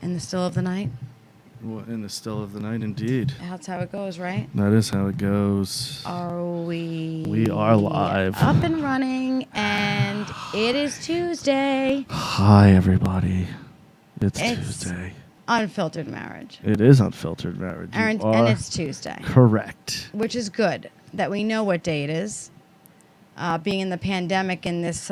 In the still of the night? In the still of the night, indeed. That's how it goes, right? That is how it goes. Are we... We are live. Up and running, and it is Tuesday. Hi, everybody. It's Tuesday. Unfiltered marriage. It is unfiltered marriage. And it's Tuesday. Correct. Which is good, that we know what day it is. Being in the pandemic and this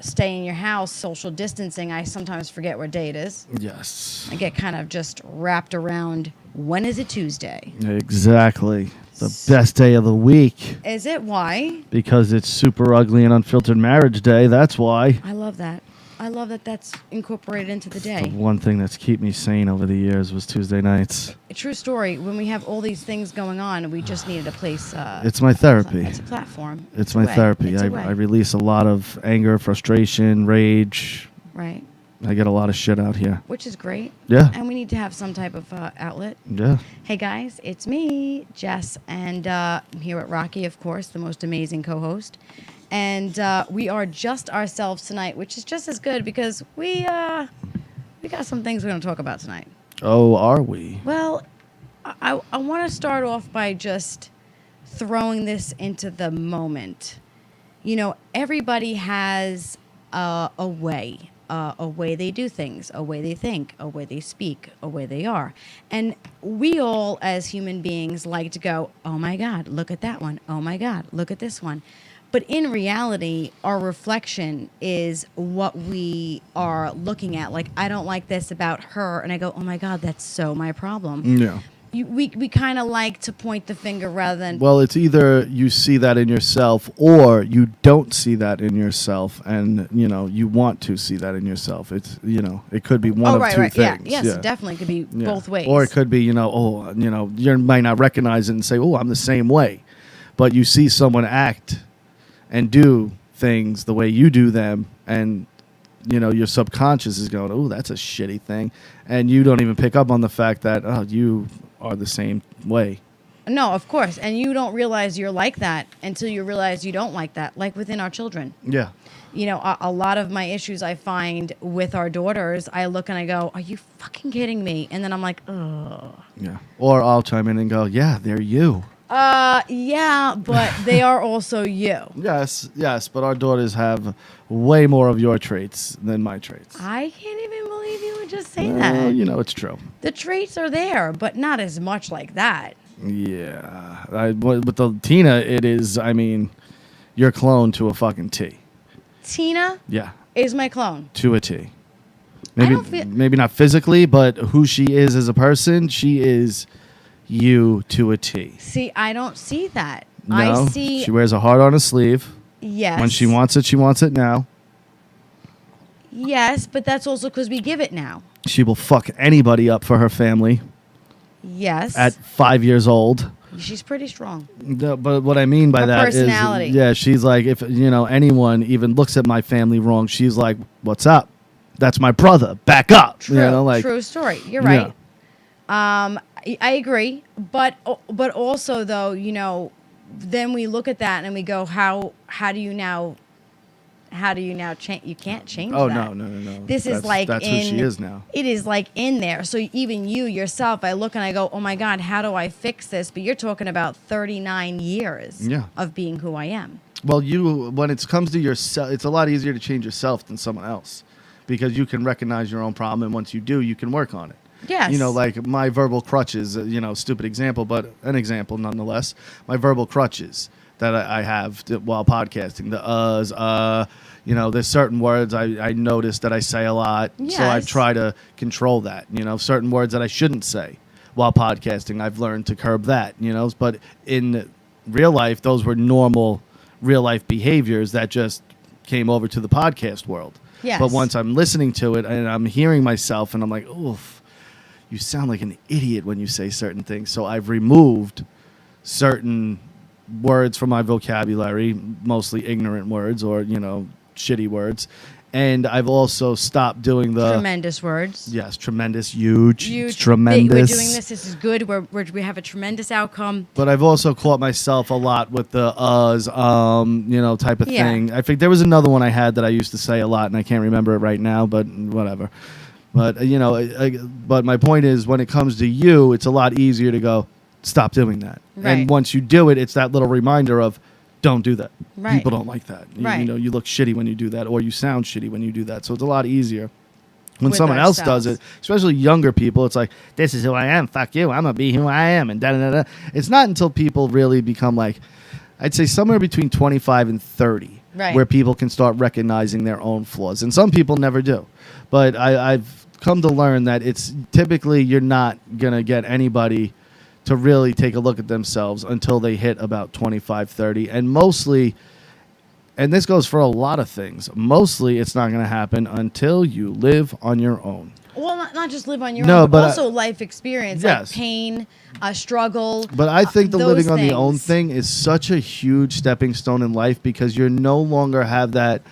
stay in your house, social distancing, I sometimes forget what day it is. Yes. I get kind of just wrapped around, when is it Tuesday? Exactly. The best day of the week. Is it? Why? Because it's Superugly and Unfiltered Marriage Day. That's why. I love that. I love that that's incorporated into the day. The one thing that's kept me sane over the years was Tuesday nights. A true story. When we have all these things going on, we just needed a place. It's my therapy. It's a platform. It's my therapy. I release a lot of anger, frustration, rage. Right. I get a lot of shit out here. Which is great. Yeah. And we need to have some type of outlet. Yeah. Hey, guys, it's me, Jess, and I'm here at Rocky, of course, the most amazing co-host. And we are just ourselves tonight, which is just as good because we got some things we're going to talk about tonight. Oh, are we? Well, I want to start off by just throwing this into the moment. You know, everybody has a way they do things, a way they think, a way they speak, a way they are. And we all, as human beings, like to go, oh, my God, look at that one. Oh, my God, look at this one. But in reality, our reflection is what we are looking at. Like, I don't like this about her. And I go, oh, my God, that's so my problem. Yeah. We kind of like to point the finger rather than... Well, it's either you see that in yourself or you don't see that in yourself. And, you know, you want to see that in yourself. It's, you know, it could be one of two things. Yeah. Yes, it definitely could be both ways. Or it could be, you might not recognize it and say, oh, I'm the same way. But you see someone act and do things the way you do them, and your subconscious is going, oh, that's a shitty thing, and you don't even pick up on the fact that, oh, you are the same way. No, of course, and you don't realize you're like that until you realize you don't like that, like within our children. Yeah. A lot of my issues I find with our daughters, I look and I go, are you fucking kidding me? And then I'm like, ugh. Yeah. Or I'll chime in and go, yeah, they're you. Yeah, but they are also you. Yes, but our daughters have way more of your traits than my traits. I can't even believe you would just say that. It's true. The traits are there, but not as much like that. Yeah. With the Tina, it is, your clone to a fucking T. Tina? Yeah. Is my clone. To a T. Maybe not physically, but who she is as a person, she is... you to a T. See, I don't see that. No, I see. She wears a heart on a sleeve. Yes. When she wants it now. Yes, but that's also because we give it now. She will fuck anybody up for her family. Yes. At 5 years old. She's pretty strong. No, but what I mean by that personality. is, she's like, if anyone even looks at my family wrong, she's like, what's up? That's my brother. Back up. True. True story. You're right. Yeah. I agree, but also though, then we look at that and we go, how do you now change? You can't change that. Oh, no. That's who she is now. It is like in there. So even you yourself, I look and I go, oh my God, how do I fix this? But you're talking about 39 years of being who I am. Well, when it comes to yourself, it's a lot easier to change yourself than someone else because you can recognize your own problem. And once you do, you can work on it. Yes. Like my verbal crutches, stupid example, but an example nonetheless. My verbal crutches that I have while podcasting, there's certain words I notice that I say a lot. Yes. So I try to control that, certain words that I shouldn't say while podcasting. I've learned to curb that, but in real life, those were normal real life behaviors that just came over to the podcast world. Yes. But once I'm listening to it and I'm hearing myself and I'm like, oof. You sound like an idiot when you say certain things. So I've removed certain words from my vocabulary, mostly ignorant words or, shitty words. And I've also stopped doing the... tremendous words. Yes, tremendous, huge. It's tremendous. We're doing this. This is good. We have a tremendous outcome. But I've also caught myself a lot with the type of thing. I think there was another one I had that I used to say a lot, and I can't remember it right now, but whatever. But but my point is, when it comes to you, it's a lot easier to go, stop doing that. Right. And once you do it, it's that little reminder of, don't do that. Right. People don't like that. Right. You look shitty when you do that, or you sound shitty when you do that. So it's a lot easier when With someone else does ourselves. it, especially younger people. It's like, this is who I am. Fuck you. I'm gonna be who I am. And da da da. It's not until people really become like, I'd say somewhere between 25 and 30, Right. where people can start recognizing their own flaws. And some people never do. But I've come to learn that it's typically you're not going to get anybody to really take a look at themselves until they hit about 25, 30. And mostly, and this goes for a lot of things, mostly it's not going to happen until you live on your own. Well, not just live on your No, own, but but also life experience, like Yes. pain, struggle. But I think the those living on the own things. thing is such a huge stepping stone in life, because you're no longer have that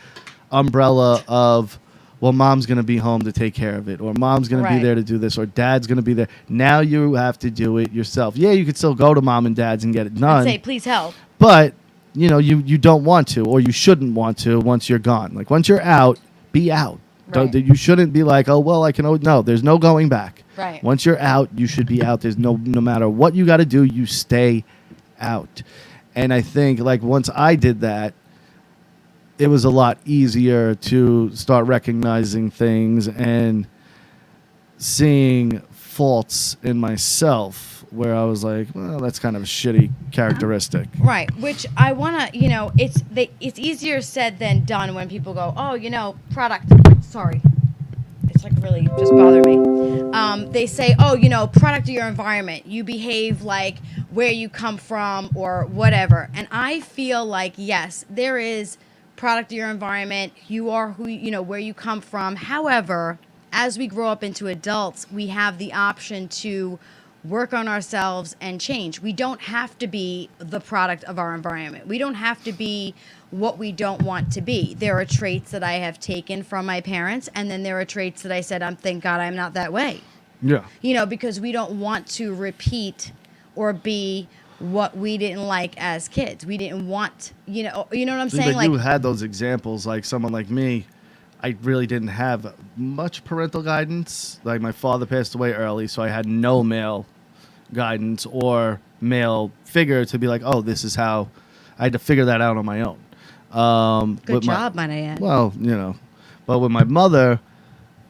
umbrella of, well, mom's going to be home to take care of it, or mom's going to be Right. there to do this, or dad's going to be there. Now you have to do it yourself. Yeah, you could still go to mom and dad's and get it And done, say, please help. but you don't want to, or you shouldn't want to once you're gone. Like, once you're out, be out. Right. You shouldn't be like, oh, well, I can. No, there's no going back. Right. Once you're out, you should be out. There's no matter what you got to do, you stay out. And I think, like, once I did that, it was a lot easier to start recognizing things and seeing faults in myself, where I was like, well, that's kind of a shitty characteristic. Right, which I want to, it's easier said than done when people go, oh, product. Sorry. It's like really just bothering me. They say, oh, product of your environment. You behave like where you come from or whatever. And I feel like, yes, there is product of your environment. You are where you come from. However, as we grow up into adults, we have the option to work on ourselves and change. We don't have to be the product of our environment. We don't have to be what we don't want to be. There are traits that I have taken from my parents, and then there are traits that I said, thank God I'm not that way. Yeah. Because we don't want to repeat or be what we didn't like as kids. We didn't want, you know what I'm saying? But you had those examples, like someone like me. I really didn't have much parental guidance. Like, my father passed away early, so I had no male guidance or male figure to be like, oh, this is how. I had to figure that out on my own. Good job, might I add. Well, but with my mother,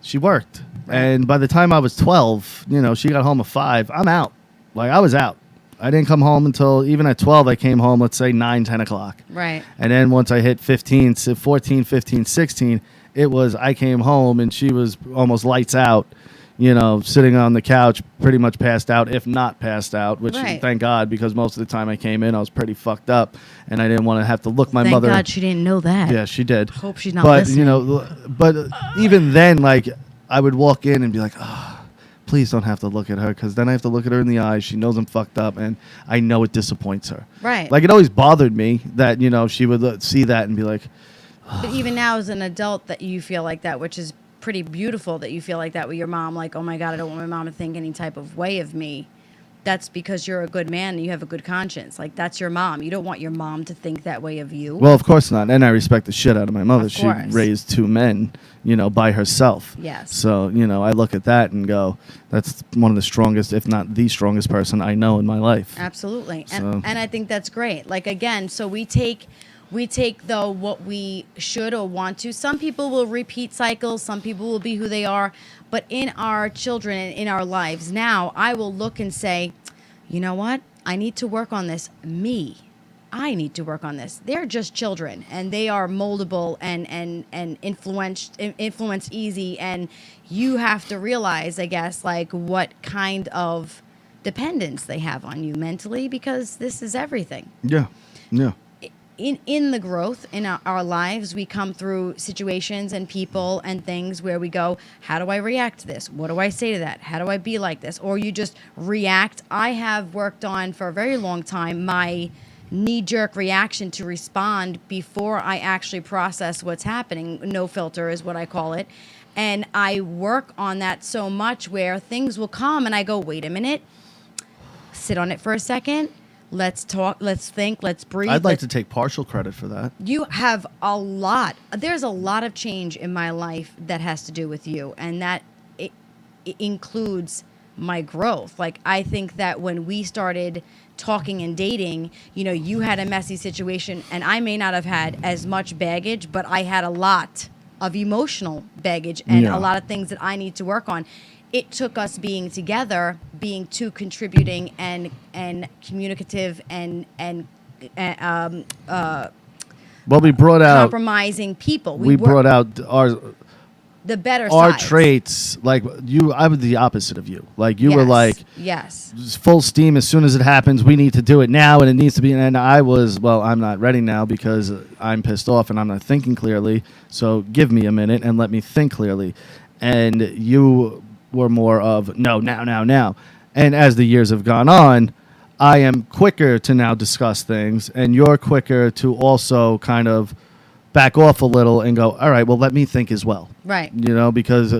she worked. Right. And by the time I was 12, she got home at 5. I'm out. Like, I was out. I didn't come home until, even at 12, I came home, let's say 9, 10 o'clock. Right. And then once I hit 14, 15, 16, it was, I came home and she was almost lights out, sitting on the couch, pretty much passed out, if not passed out, which Right. thank God, because most of the time I came in, I was pretty fucked up, and I didn't want to have to look my Thank mother. God she didn't know that. Yeah, she did. Hope she's not But, listening. but even then, like, I would walk in and be like, oh, please don't have to look at her, because then I have to look at her in the eyes. She knows I'm fucked up, and I know it disappoints her. Right. Like, it always bothered me that, she would see that and be like, But even now as an adult that you feel like that, which is pretty beautiful that you feel like that with your mom, like, oh my God, I don't want my mom to think any type of way of me. That's because you're a good man and you have a good conscience. Like, that's your mom. You don't want your mom to think that way of you. well, of course not. And I respect the shit out of my mother. Of She course. raised 2 men, by herself. Yes. So, I look at that and go, that's one of the strongest, if not the strongest person I know in my life. Absolutely. So- And I think that's great. Like, again, so we take though what we should or want to. Some people will repeat cycles, some people will be who they are, but in our children and in our lives now, I will look and say, you know what? I need to work on this. I need to work on this. They're just children, and they are moldable and influenced easy, and you have to realize, I guess, like, what kind of dependence they have on you mentally, because this is everything. Yeah. Yeah. In the growth in our lives, we come through situations and people and things where we go, how do I react to this? What do I say to that? How do I be like this? Or you just react. I have worked on for a very long time my knee-jerk reaction to respond before I actually process what's happening. No filter is what I call it. And I work on that so much where things will come and I go, wait a minute, sit on it for a second. Let's talk, let's think, let's breathe. I'd like to take partial credit for that. You have there's a lot of change in my life that has to do with you. And that includes my growth. Like, I think that when we started talking and dating, you had a messy situation, and I may not have had as much baggage, but I had a lot of emotional baggage and a lot of things that I need to work on. It took us being together, being two contributing and communicative and well, we brought out compromising people. We brought out the better our sides. traits. Like you, I was the opposite of you. Like you Yes, were like, yes, full steam. As soon as it happens, we need to do it now, and it needs to be. And I was, well, I'm not ready now because I'm pissed off and I'm not thinking clearly. So give me a minute and let me think clearly. And you were more of no, now. And as the years have gone on, I am quicker to now discuss things, and you're quicker to also kind of back off a little and go, all right, well, let me think as well. right. Because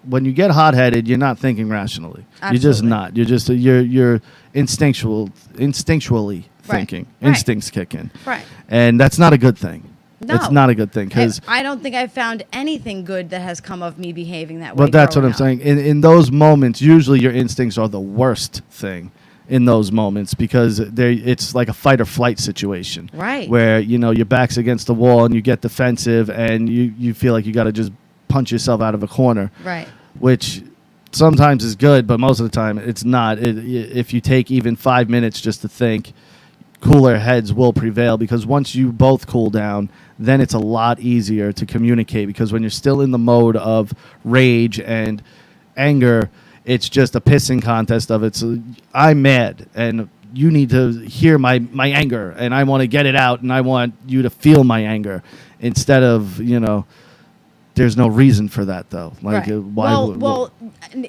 when you get hot-headed, you're not thinking rationally. Absolutely. You're just not. You're just you're instinctually thinking. Right. Instincts kick in. Right. And that's not a good thing. No. It's not a good thing because I don't think I've found anything good that has come of me behaving that way. But that's what I'm growing saying. In those moments, usually your instincts are the worst thing in those moments because it's like a fight or flight situation. Right. Where, your back's against the wall and you get defensive and you feel like you got to just punch yourself out of a corner. Right. Which sometimes is good, but most of the time it's not. If you take even 5 minutes just to think, cooler heads will prevail because once you both cool down, then it's a lot easier to communicate because when you're still in the mode of rage and anger, it's just a pissing contest of it. So I'm mad and you need to hear my anger and I want to get it out and I want you to feel my anger instead of, there's no reason for that though. Like right. why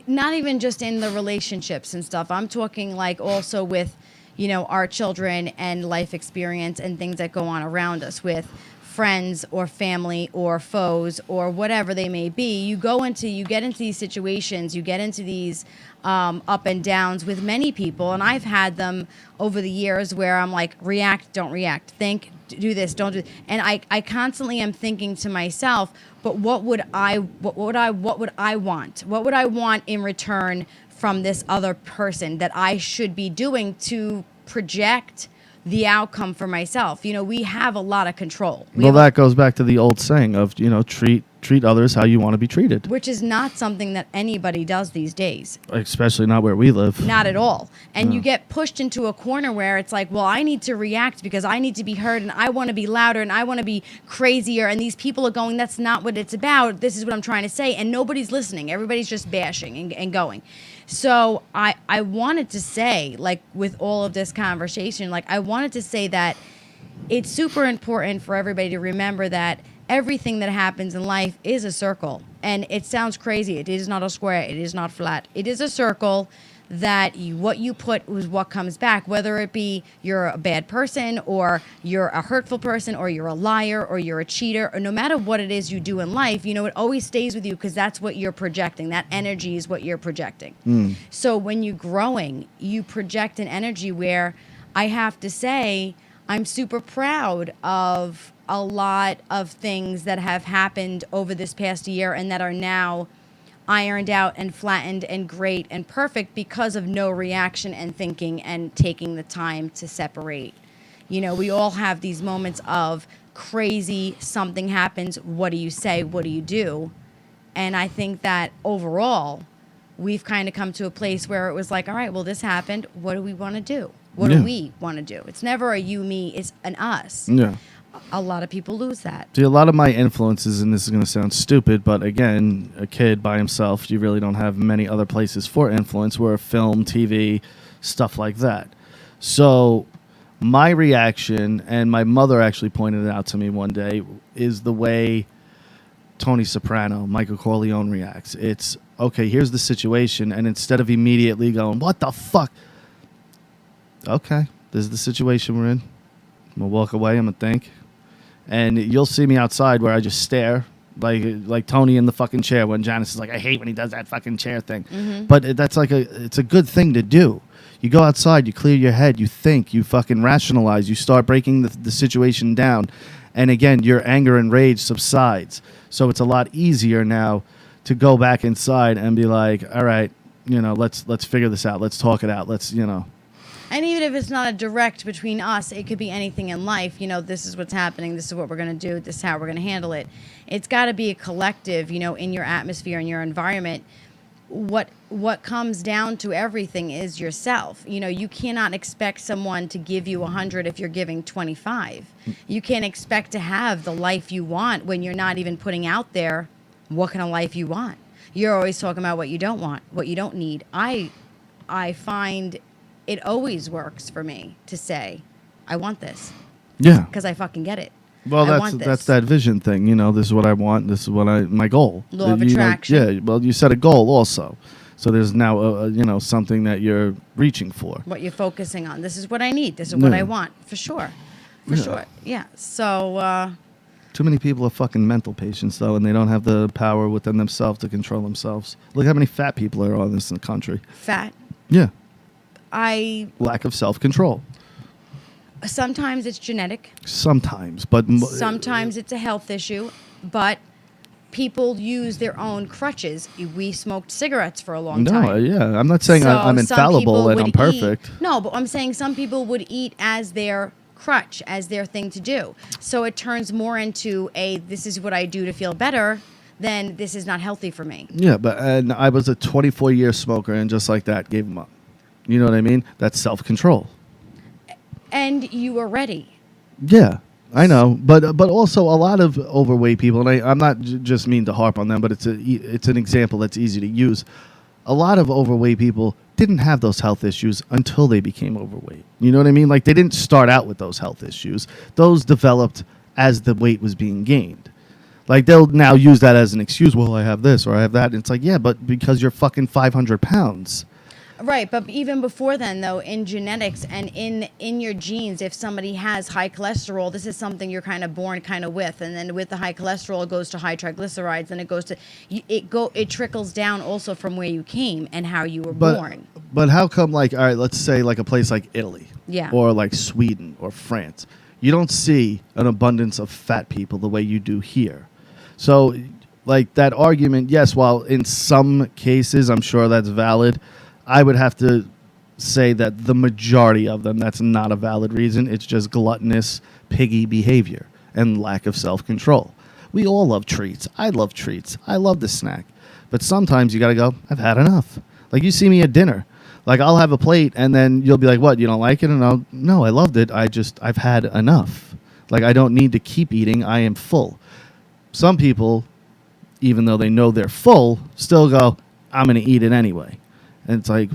not even just in the relationships and stuff. I'm talking like also with, our children and life experience and things that go on around us with friends or family or foes or whatever they may be. You get into these situations, you get into these up and downs with many people, and I've had them over the years where I'm like, react, don't react, think, do this, don't do this. And I constantly am thinking to myself, but what would I want? What would I want in return from this other person that I should be doing to project the outcome for myself? We have a lot of control. That goes back to the old saying of, treat others how you want to be treated. Which is not something that anybody does these days. Especially not where we live. Not at all. And you get pushed into a corner where it's like, well, I need to react because I need to be heard and I want to be louder and I want to be crazier. And these people are going, that's not what it's about. This is what I'm trying to say. And nobody's listening. Everybody's just bashing and going. So I wanted to say, like, with all of this conversation, like, I wanted to say that it's super important for everybody to remember that everything that happens in life is a circle. And it sounds crazy. It is not a square. It is not flat. It is a circle that what you put is what comes back, whether it be you're a bad person or you're a hurtful person or you're a liar or you're a cheater, or no matter what it is you do in life, it always stays with you because that's what you're projecting. That energy is what you're projecting. So when you're growing, you project an energy where I have to say I'm super proud of a lot of things that have happened over this past year and that are now ironed out and flattened and great and perfect because of no reaction and thinking and taking the time to separate. We all have these moments of crazy, something happens, what do you say, what do you do? And I think that overall, we've kind of come to a place where it was like, all right, well, this happened, what do we want to do? What do we want to do? It's never a you, me, it's an us. Yeah. A lot of people lose that. See, a lot of my influences, and this is going to sound stupid, but again, a kid by himself, you really don't have many other places for influence, were film, TV, stuff like that. So my reaction, and my mother actually pointed it out to me one day, is the way Tony Soprano, Michael Corleone reacts. It's, okay, here's the situation, and instead of immediately going, what the fuck? Okay, this is the situation we're in. I'm going to walk away, I'm going to think. And you'll see me outside where I just stare, like Tony in the fucking chair when Janice is like, I hate when he does that fucking chair thing. Mm-hmm. But that's it's a good thing to do. You go outside, you clear your head, you think, you fucking rationalize, you start breaking the situation down. And again, your anger and rage subsides. So it's a lot easier now to go back inside and be like, all right, let's figure this out. Let's talk it out. And even if it's not a direct between us, it could be anything in life. This is what's happening. This is what we're going to do. This is how we're going to handle it. It's got to be a collective, in your atmosphere, in your environment. What comes down to everything is yourself. You cannot expect someone to give you 100 if you're giving 25. You can't expect to have the life you want when you're not even putting out there what kind of life you want. You're always talking about what you don't want, what you don't need. I find it always works for me to say, I want this. Yeah. Because I fucking get it. Well, that's that vision thing. This is what I want. This is what my goal. Law of attraction. Yeah. Well, you set a goal also. So there's now, something that you're reaching for. What you're focusing on. This is what I need. This is what I want. For sure. For sure. Yeah. So. Too many people are fucking mental patients, though, and they don't have the power within themselves to control themselves. Look how many fat people are on this in the country. Fat? Yeah. Lack of self-control. Sometimes it's genetic. Sometimes, but... Sometimes it's a health issue, but people use their own crutches. We smoked cigarettes for a long time. No, yeah. I'm not saying I'm infallible and I'm perfect. No, but I'm saying some people would eat as their crutch, as their thing to do. So it turns more into this is what I do to feel better than this is not healthy for me. Yeah, and I was a 24-year smoker, and just like that, gave them up. You know what I mean? That's self-control. And you were ready. Yeah, I know. But also a lot of overweight people, and I'm not just mean to harp on them, but it's an example that's easy to use. A lot of overweight people didn't have those health issues until they became overweight. You know what I mean? Like, they didn't start out with those health issues. Those developed as the weight was being gained. Like, they'll now use that as an excuse. Well, I have this or I have that. And it's like, yeah, but because you're fucking 500 pounds. Right, but even before then, though, in genetics and in your genes, if somebody has high cholesterol, this is something you're kind of born kind of with, and then with the high cholesterol, it goes to high triglycerides, and it goes to it trickles down also from where you came and how you were born. But how come, like, all right, let's say like a place like Italy, yeah, or like Sweden or France, you don't see an abundance of fat people the way you do here. So, like, that argument, yes, while in some cases I'm sure that's valid, I would have to say that the majority of them, that's not a valid reason. It's just gluttonous, piggy behavior and lack of self-control. We all love treats. I love treats. I love the snack. But sometimes you got to go, I've had enough. Like, you see me at dinner. Like, I'll have a plate, and then you'll be like, what, you don't like it? And no, I loved it. I've had enough. Like, I don't need to keep eating. I am full. Some people, even though they know they're full, still go, I'm going to eat it anyway. And it's like,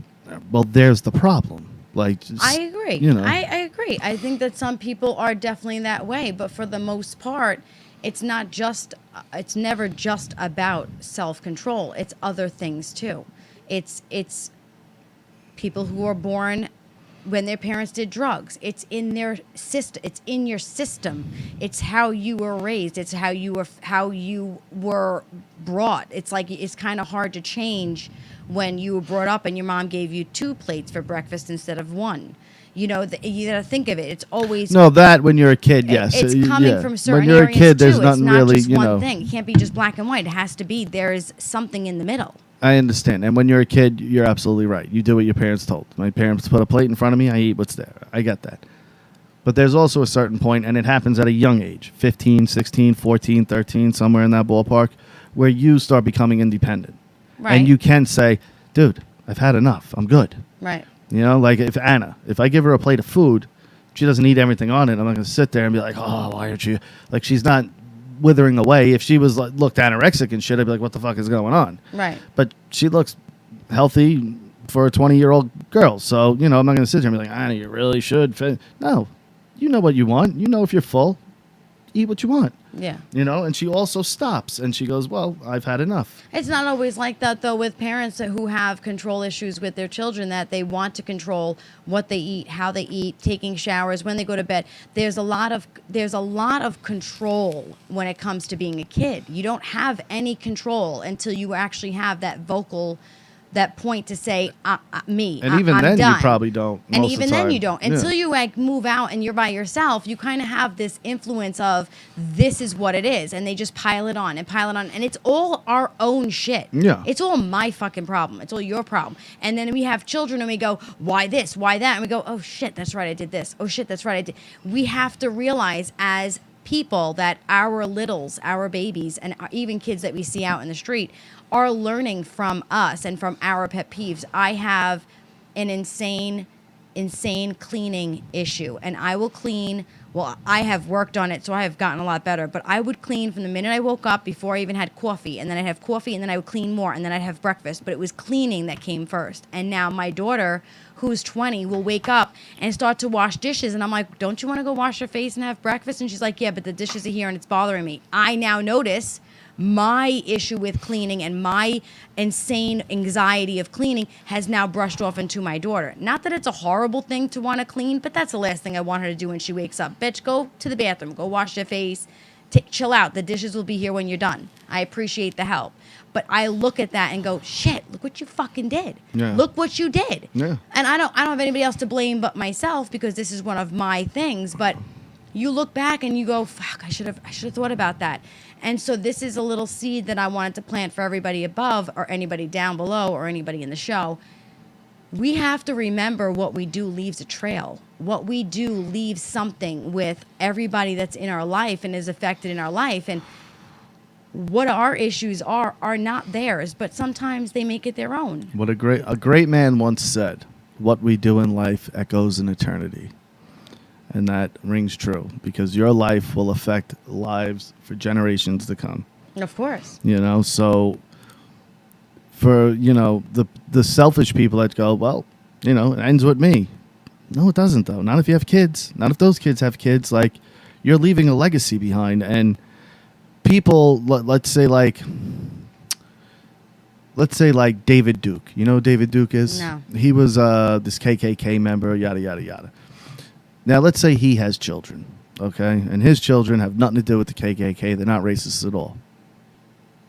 well, there's the problem. Like, just, I agree. I agree. I think that some people are definitely that way, but for the most part, it's never just about self-control. It's other things too. It's people who are born when their parents did drugs. It's in their system. It's in your system. It's how you were raised. It's how you were brought. It's like, it's kind of hard to change when you were brought up and your mom gave you 2 plates for breakfast instead of 1. You gotta think of it. It's always that when you're a kid, yes, it's coming from certain when you're areas a kid, there's too. nothing it's not really, just one thing. It can't be just black and white. It has to be. There is something in the middle. I understand. And when you're a kid, you're absolutely right. You do what your parents told. My parents put a plate in front of me. I eat what's there. I get that. But there's also a certain point, and it happens at a young age, 15, 16, 14, 13, somewhere in that ballpark, where you start becoming independent. Right. And you can say, dude, I've had enough. I'm good. Right. Like if I give her a plate of food, she doesn't eat everything on it. I'm not going to sit there and be like, oh, why aren't you? Like, she's not withering away. If she was looked anorexic and shit, I'd be like, what the fuck is going on? Right. But she looks healthy for a 20-year-old girl. So, I'm not going to sit there and be like, Anna, you really should. No. You know what you want. You know if you're full, eat what you want. Yeah. And she also stops and she goes, well, I've had enough. It's not always like that, though, with parents who have control issues with their children, that they want to control what they eat, how they eat, taking showers, when they go to bed. There's a lot of control when it comes to being a kid. You don't have any control until you actually have that vocal that point to say me. And even I'm then, done. you probably don't. And most even of the then, time. you don't Yeah. until you like move out and you're by yourself. You kind of have this influence of this is what it is, and they just pile it on, and it's all our own shit. Yeah. It's all my fucking problem. It's all your problem. And then we have children, and we go, why this, why that, and we go, oh shit, that's right, I did this. Oh shit, that's right, I did. We have to realize as people that our littles, our babies, and even kids that we see out in the street are learning from us and from our pet peeves. I have an insane cleaning issue, and I will clean. Well, I have worked on it, so I have gotten a lot better, but I would clean from the minute I woke up before I even had coffee, and then I'd have coffee, and then I would clean more, and then I'd have breakfast, but it was cleaning that came first. And now my daughter, who's 20, will wake up and start to wash dishes, and I'm like, don't you want to go wash your face and have breakfast? And she's like, yeah, but the dishes are here and it's bothering me. I now notice my issue with cleaning and my insane anxiety of cleaning has now brushed off into my daughter. Not that it's a horrible thing to want to clean, but that's the last thing I want her to do when she wakes up. Bitch, go to the bathroom, go wash your face, chill out. The dishes will be here when you're done. I appreciate the help. But I look at that and go, shit, look what you fucking did. Yeah. Look what you did. Yeah. And I don't have anybody else to blame but myself because this is one of my things. But you look back and you go, fuck, I should have thought about that. And so this is a little seed that I wanted to plant for everybody above or anybody down below or anybody in the show. We have to remember what we do leaves a trail. What we do leaves something with everybody that's in our life and is affected in our life. And what our issues are not theirs, but sometimes they make it their own. What a great man once said, "What we do in life echoes in eternity." And that rings true because your life will affect lives for generations to come. Of course. You know, so for, the selfish people that go, well, it ends with me. No, it doesn't, though. Not if you have kids. Not if those kids have kids. Like, you're leaving a legacy behind. And people, let's say like David Duke. You know who David Duke is? No. He was this KKK member, yada, yada, yada. Now, let's say he has children, okay? And his children have nothing to do with the KKK. They're not racist at all.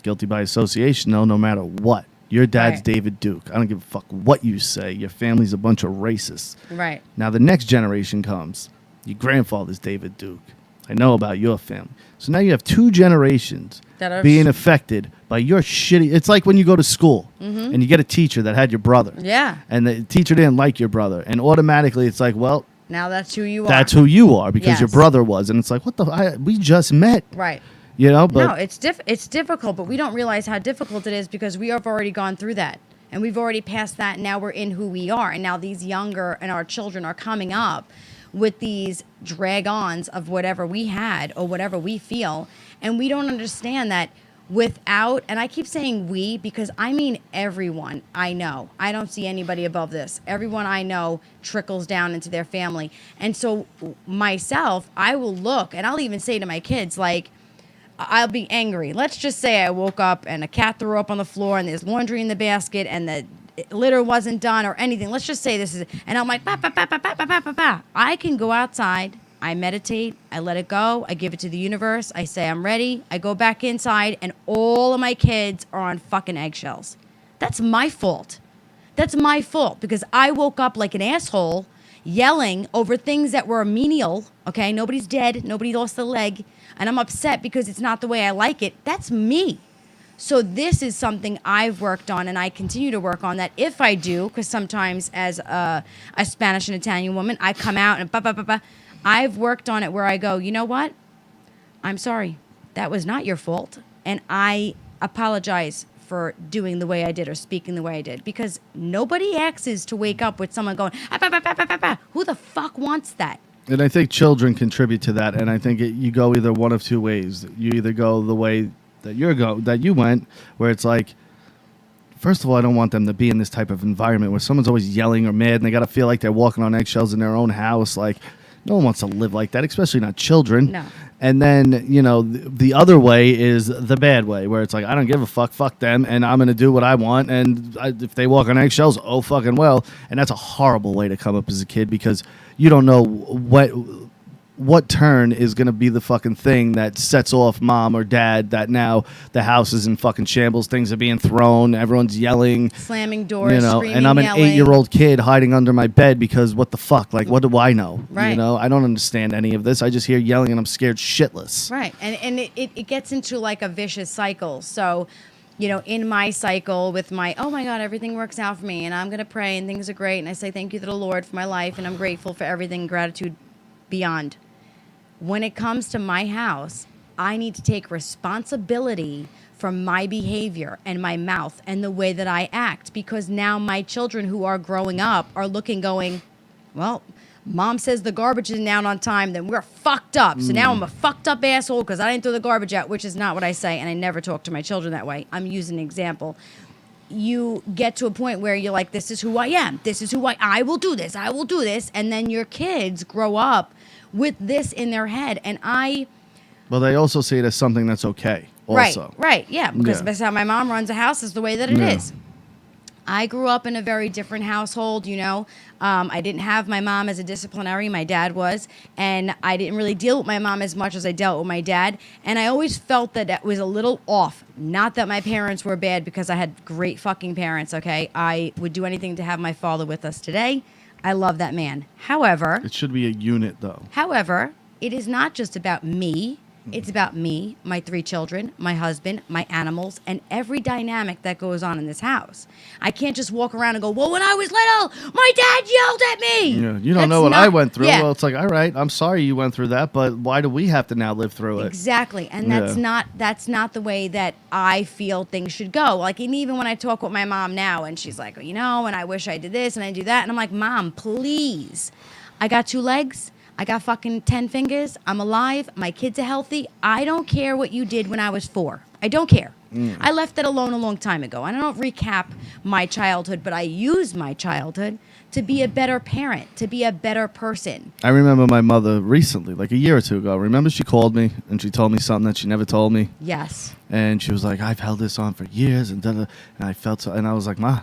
Guilty by association, no matter what. Your dad's Right. David Duke. I don't give a fuck what you say. Your family's a bunch of racists. Right. Now, the next generation comes. Your grandfather's David Duke. I know about your family. So now you have two generations That are being affected by your shitty... It's like when you go to school and you get a teacher that had your brother. Yeah. And the teacher didn't like your brother. And automatically it's like, well... Now that's who you are. That's who you are because your Yes. brother was, and it's like, what we just met, Right. But No, it's difficult, but we don't realize how difficult it is because we have already gone through that. And we've already passed that, and now we're in who we are. And now these younger and our children are coming up with these drag-ons of whatever we had or whatever we feel. And we don't understand that without, and I keep saying we because I mean everyone I know. I don't see anybody above this. Everyone I know trickles down into their family. And so myself, I will look, and I'll even say to my kids, like, I'll be angry. Let's just say I woke up and a cat threw up on the floor and there's laundry in the basket and the litter wasn't done or anything. Let's just say this is, and I'm like, bah, bah, bah, bah, bah, bah, bah, bah, bah. I can go outside, I meditate, I let it go, I give it to the universe, I say I'm ready, I go back inside, and all of my kids are on fucking eggshells. That's my fault. That's my fault because I woke up like an asshole yelling over things that were menial, okay? Nobody's dead, nobody lost a leg, and I'm upset because it's not the way I like it. That's me. So this is something I've worked on and I continue to work on that if I do, because sometimes as a Spanish and Italian woman, I come out and I've worked on it where I go, you know what? I'm sorry. That was not your fault. And I apologize for doing the way I did or speaking the way I did because nobody asks to wake up with someone going, who the fuck wants that? And I think children contribute to that. And I think you go either one of two ways. You either go the way that you went, where it's like, first of all, I don't want them to be in this type of environment where someone's always yelling or mad and they got to feel like they're walking on eggshells in their own house. Like, no one wants to live like that, especially not children. No. And then, the other way is the bad way, where it's like, I don't give a fuck them, and I'm going to do what I want. And if they walk on eggshells, oh, fucking well. And that's a horrible way to come up as a kid because you don't know what turn is going to be the fucking thing that sets off mom or dad that now the house is in fucking shambles, things are being thrown, everyone's yelling, slamming doors, screaming, and I'm an yelling. 8-year-old kid hiding under my bed because what the fuck? Like, what do I know? Right. I don't understand any of this. I just hear yelling and I'm scared shitless. Right. And it gets into like a vicious cycle. So, in my cycle with my, oh my God, everything works out for me and I'm going to pray and things are great. And I say thank you to the Lord for my life and I'm grateful for everything, gratitude beyond. When it comes to my house, I need to take responsibility for my behavior and my mouth and the way that I act, because now my children who are growing up are looking, going, well, mom says the garbage isn't out on time, then we're fucked up. So now I'm a fucked up asshole because I didn't throw the garbage out, which is not what I say. And I never talk to my children that way. I'm using an example. You get to a point where you're like, this is who I am. This is who I will do this. I will do this. And then your kids grow up with this in their head. And Well, they also see it as something that's okay. Also. Right. Yeah. Because that's how my mom runs a house, is the way that it is. I grew up in a very different household, I didn't have my mom as a disciplinary. My dad was. And I didn't really deal with my mom as much as I dealt with my dad. And I always felt that was a little off. Not that my parents were bad, because I had great fucking parents, okay? I would do anything to have my father with us today. I love that man. However... It should be a unit, though. However, it is not just about me. It's about me, my 3 children, my husband, my animals, and every dynamic that goes on in this house. I can't just walk around and go, well, when I was little, my dad yelled at me. Yeah, you don't know what I went through. Yeah. Well, it's like, all right, I'm sorry you went through that, but why do we have to now live through it? Exactly. And that's not the way that I feel things should go. Like, and even when I talk with my mom now, and she's like, and I wish I did this and I do that. And I'm like, Mom, please. I got 2 legs. I got fucking 10 fingers. I'm alive. My kids are healthy. I don't care what you did when I was 4. I don't care. I left that alone a long time ago. I don't recap my childhood, but I use my childhood to be a better parent, to be a better person. I remember my mother recently, like a year or 2 ago. Remember she called me and she told me something that she never told me? Yes. And she was like, I've held this on for years. And I felt so, and I was like, Ma,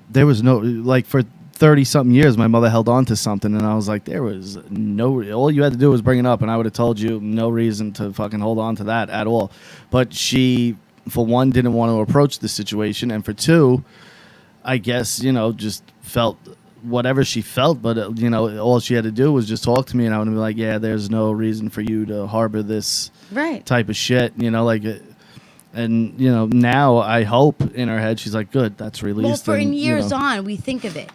there was no, like, for 30-something years, my mother held on to something, and I was like, there was all you had to do was bring it up, and I would have told you no reason to fucking hold on to that at all. But she, for one, didn't want to approach the situation, and for 2, I guess, just felt whatever she felt, but, all she had to do was just talk to me, and I would be like, yeah, there's no reason for you to harbor this type of shit, and, now I hope in her head, she's like, good, that's released. Well, for in years on, we think of it.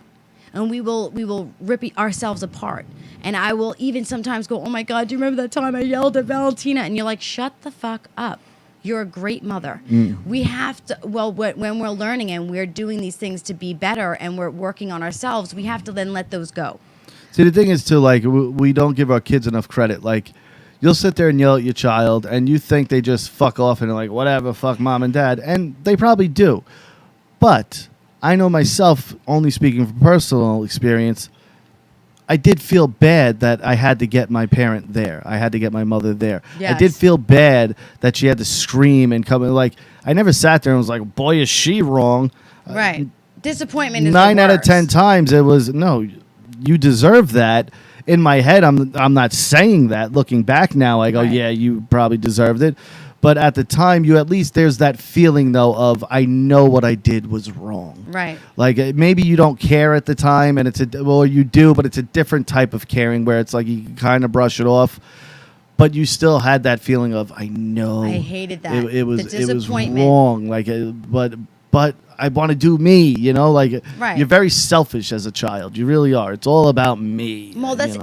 And we will rip ourselves apart. And I will even sometimes go, oh, my God, do you remember that time I yelled at Valentina? And you're like, shut the fuck up. You're a great mother. We have to, when we're learning and we're doing these things to be better and we're working on ourselves, we have to then let those go. See, the thing is, too, like, we don't give our kids enough credit. Like, you'll sit there and yell at your child, and you think they just fuck off and are like, whatever, fuck mom and dad. And they probably do. But I know myself, only speaking from personal experience, I did feel bad that I had to get my parent there. I had to get my mother there. Yes. I did feel bad that she had to scream and come. Like, I never sat there and was like, boy, is she wrong. Right. Disappointment is 9 out of 10 times it was, no, you deserve that. In my head, I'm not saying that. Looking back now, I go, yeah, you probably deserved it. But at the time, there's that feeling, though, of I know what I did was wrong. Right. Like, maybe you don't care at the time, and you do, but it's a different type of caring where it's like you can kind of brush it off. But you still had that feeling of, I know. I hated that. It was wrong. Like, but I want to do me, Right. You're very selfish as a child. You really are. It's all about me. Well, that's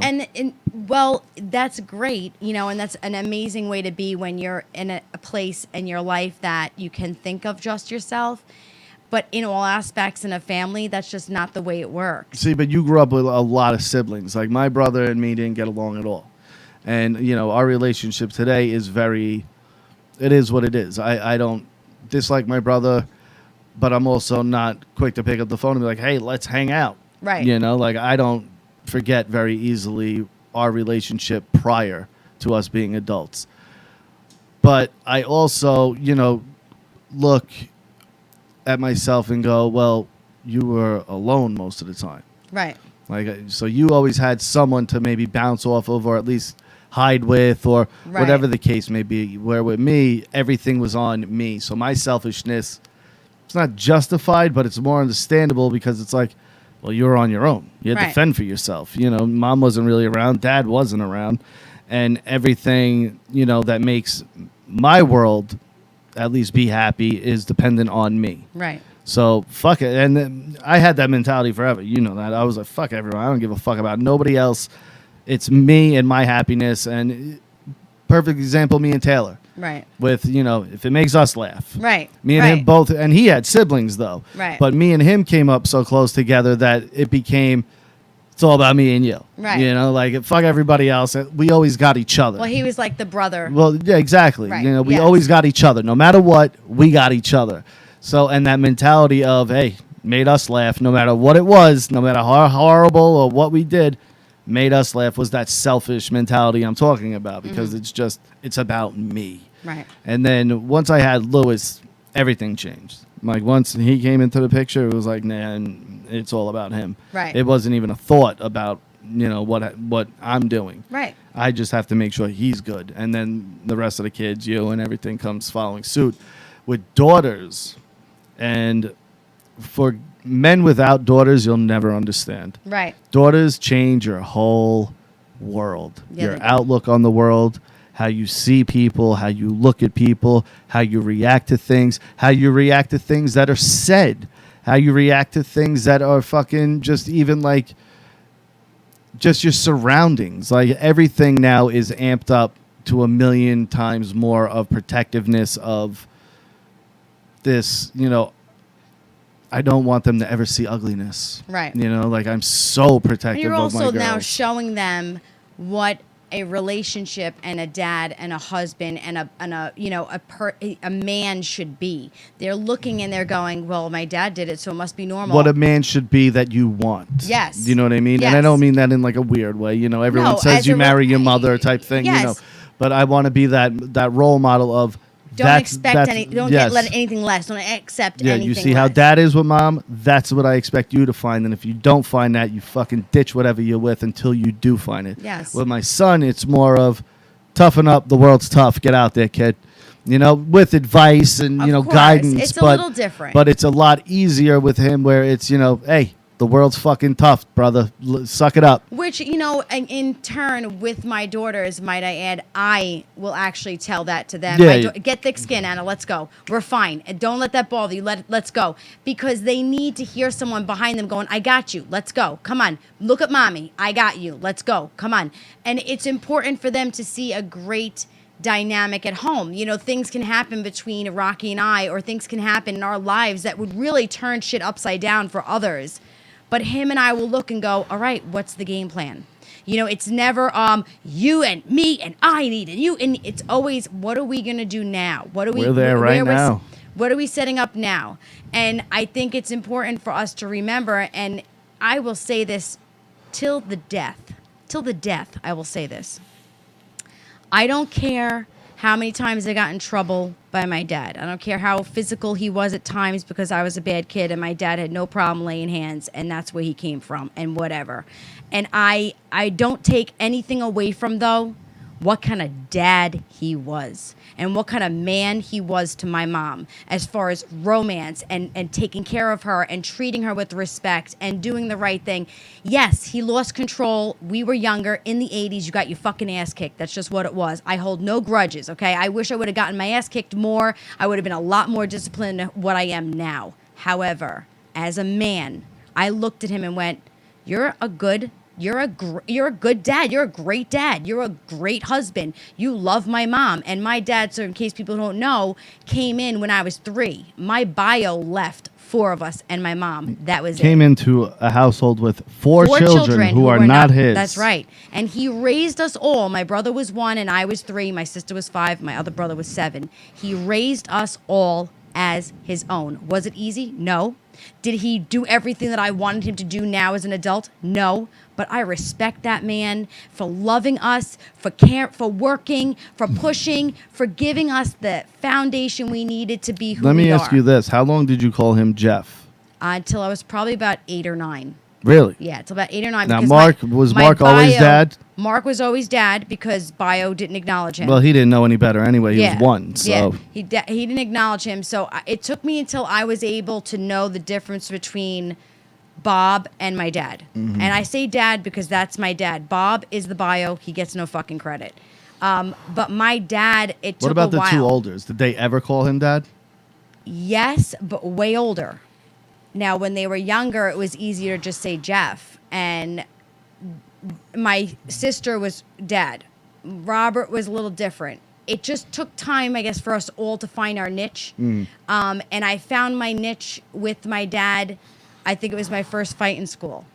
great, and that's an amazing way to be when you're in a place in your life that you can think of just yourself. But in all aspects in a family, that's just not the way it works. See, but you grew up with a lot of siblings. Like, my brother and me didn't get along at all. And, our relationship today is it is what it is. I don't dislike my brother, but I'm also not quick to pick up the phone and be like, hey, let's hang out. Right. I don't forget very easily our relationship prior to us being adults. But I also, look at myself and go, well, you were alone most of the time. Right. Like, so you always had someone to maybe bounce off of, or at least hide with, or Right. whatever the case may be. Where with me, everything was on me. So my selfishness, it's not justified, but it's more understandable because it's like, well, you're on your own. You had to Right. fend for yourself. You know, mom wasn't really around, dad wasn't around, and everything, you know, that makes my world at least be happy is dependent on me. Right. So fuck it. And then I had that mentality forever. You know that. I was like, fuck everyone. I don't give a fuck about nobody else. It's me and my happiness. And perfect example, me and Taylor. Right. With, you know, if it makes us laugh. Right. Me and right. him both. And he had siblings, though. Right. But me and him came up so close together that it became, it's all about me and you. Right. You know, like, fuck everybody else. We always got each other. Well, he was like the brother. Well, yeah, exactly. Right, You know, we yes. always got each other. No matter what, we got each other. So, and that mentality of, hey, made us laugh, no matter what it was, no matter how horrible or what we did, made us laugh, was that selfish mentality I'm talking about, because it's about me. Right. And then once I had Lewis, everything changed. Like, once he came into the picture, it was like, nah, it's all about him. Right. It wasn't even a thought about, you know, what I'm doing. Right. I just have to make sure he's good. And then the rest of the kids, you and everything comes following suit. With daughters, and for men without daughters, you'll never understand. Right. Daughters change your whole world, Yeah, your they do. outlook on the world, how you see people, how you look at people, how you react to things, how you react to things that are said, how you react to things that are fucking just even like just your surroundings. Like, everything now is amped up to 1,000,000 times more of protectiveness of this, you know. I don't want them to ever see ugliness. Right. You know, like, I'm so protective And you're of my also girls. now showing them what a relationship and a dad and a husband and a you know a man should be. They're looking and they're going, well, my dad did it, so it must be normal. What a man should be that you want. Yes. You know what I mean? And I Yes. don't mean that in like a weird way. You know, everyone No, says as you a marry your mother type thing, you know. Yes. But I want to be that role model of don't expect any. Don't yes. let anything less. Don't accept Yeah, anything you see how less. dad is with mom? That's what I expect you to find. And if you don't find that, you fucking ditch whatever you're with until you do find it. Yes. With my son, it's more of toughen up. The world's tough. Get out there, kid. You know, with advice and, Of you know, course. guidance. It's a but, little different. But it's a lot easier with him where it's, you know, hey, the world's fucking tough, brother. Suck it up. Which, you know, in turn, with my daughters, might I add, I will actually tell that to them. Yeah. Get thick skin, Anna. Let's go. We're fine. And don't let that bother you. Let's go. Because they need to hear someone behind them going, I got you. Let's go. Come on. Look at mommy. I got you. Let's go. Come on. And it's important for them to see a great dynamic at home. You know, things can happen between Rocky and I, or things can happen in our lives that would really turn shit upside down for others. But him and I will look and go, all right, what's the game plan? You know, it's never you and me and I need and you, and it's always, what are we gonna do now? What are we? We're there right now. What are we setting up now? And I think it's important for us to remember, and I will say this till the death, I will say this. I don't care how many times I got in trouble by my dad. I don't care how physical he was at times because I was a bad kid and my dad had no problem laying hands, and that's where he came from and whatever. And I don't take anything away from, though, what kind of dad he was and what kind of man he was to my mom as far as romance and taking care of her and treating her with respect and doing the right thing. Yes, he lost control. We were younger. In the 80s, you got your fucking ass kicked. That's just what it was. I hold no grudges, okay? I wish I would have gotten my ass kicked more. I would have been a lot more disciplined than what I am now. However, as a man, I looked at him and went, you're a good dad. You're a great dad. You're a great husband. You love my mom. And my dad, so in case people don't know, came in when I was 3. My bio left 4 of us and my mom. That was Came it. into a household with four Four children who are were not his. That's right. And he raised us all. My brother was 1 and I was 3. My sister was 5. My other brother was 7. He raised us all as his own. Was it easy? No. Did he do everything that I wanted him to do now as an adult? No. But I respect that man for loving us, for working, for pushing, for giving us the foundation we needed to be who we are. Let me ask you this. How long did you call him Jeff? Until I was probably about 8 or 9. Really? Yeah, till about 8 or 9. Now, because Mark, was Mark always dad? Mark was always dad because bio didn't acknowledge him. Well, he didn't know any better anyway. He was one, so. Yeah, he didn't acknowledge him. So it took me until I was able to know the difference between Bob and my dad. Mm-hmm. And I say dad because that's my dad. Bob is the bio. He gets no fucking credit. But my dad, it took a while. What about the two olders? Did they ever call him dad? Yes, but way older. Now, when they were younger, it was easier to just say Jeff. And my sister was dad. Robert was a little different. It just took time, I guess, for us all to find our niche. And I found my niche with my dad. I think it was my first fight in school.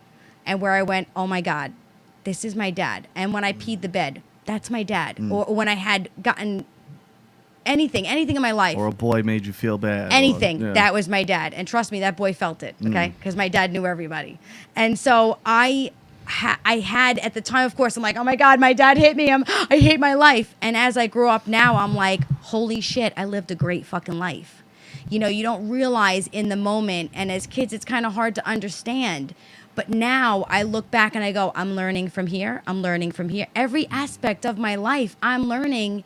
And where I went, oh my God, this is my dad. And when I peed the bed, that's my dad. Or when I had gotten anything in my life. Or a boy made you feel bad. Anything. Or, yeah. That was my dad. And trust me, that boy felt it, okay? Because my dad knew everybody. And so I had, at the time, of course, I'm like, oh my God, my dad hit me. I hate my life. And as I grew up now, I'm like, holy shit, I lived a great fucking life. You know, you don't realize in the moment. And as kids, it's kind of hard to understand. But now I look back and I go, I'm learning from here. I'm learning from here. Every aspect of my life, I'm learning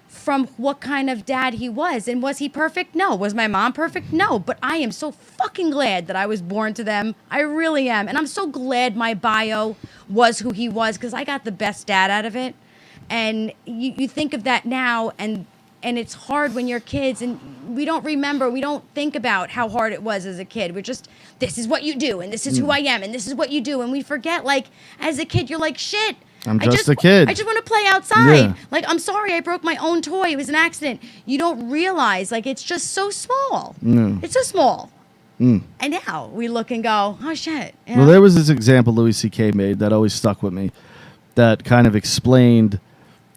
from what kind of dad he was. And was he perfect? No. Was my mom perfect? No. But I am so fucking glad that I was born to them. I really am. And I'm so glad my bio was who he was because I got the best dad out of it. And you think of that now, and it's hard when you're kids, and we don't remember, we don't think about how hard it was as a kid. We're just, this is what you do, and this is who I am, and this is what you do. And we forget, like, as a kid, you're like, shit. I'm just a kid. I just want to play outside. Yeah. Like, I'm sorry, I broke my own toy. It was an accident. You don't realize, like, it's just so small. It's so small. And now we look and go, oh, shit. You know? Well, there was this example Louis C.K. made that always stuck with me that kind of explained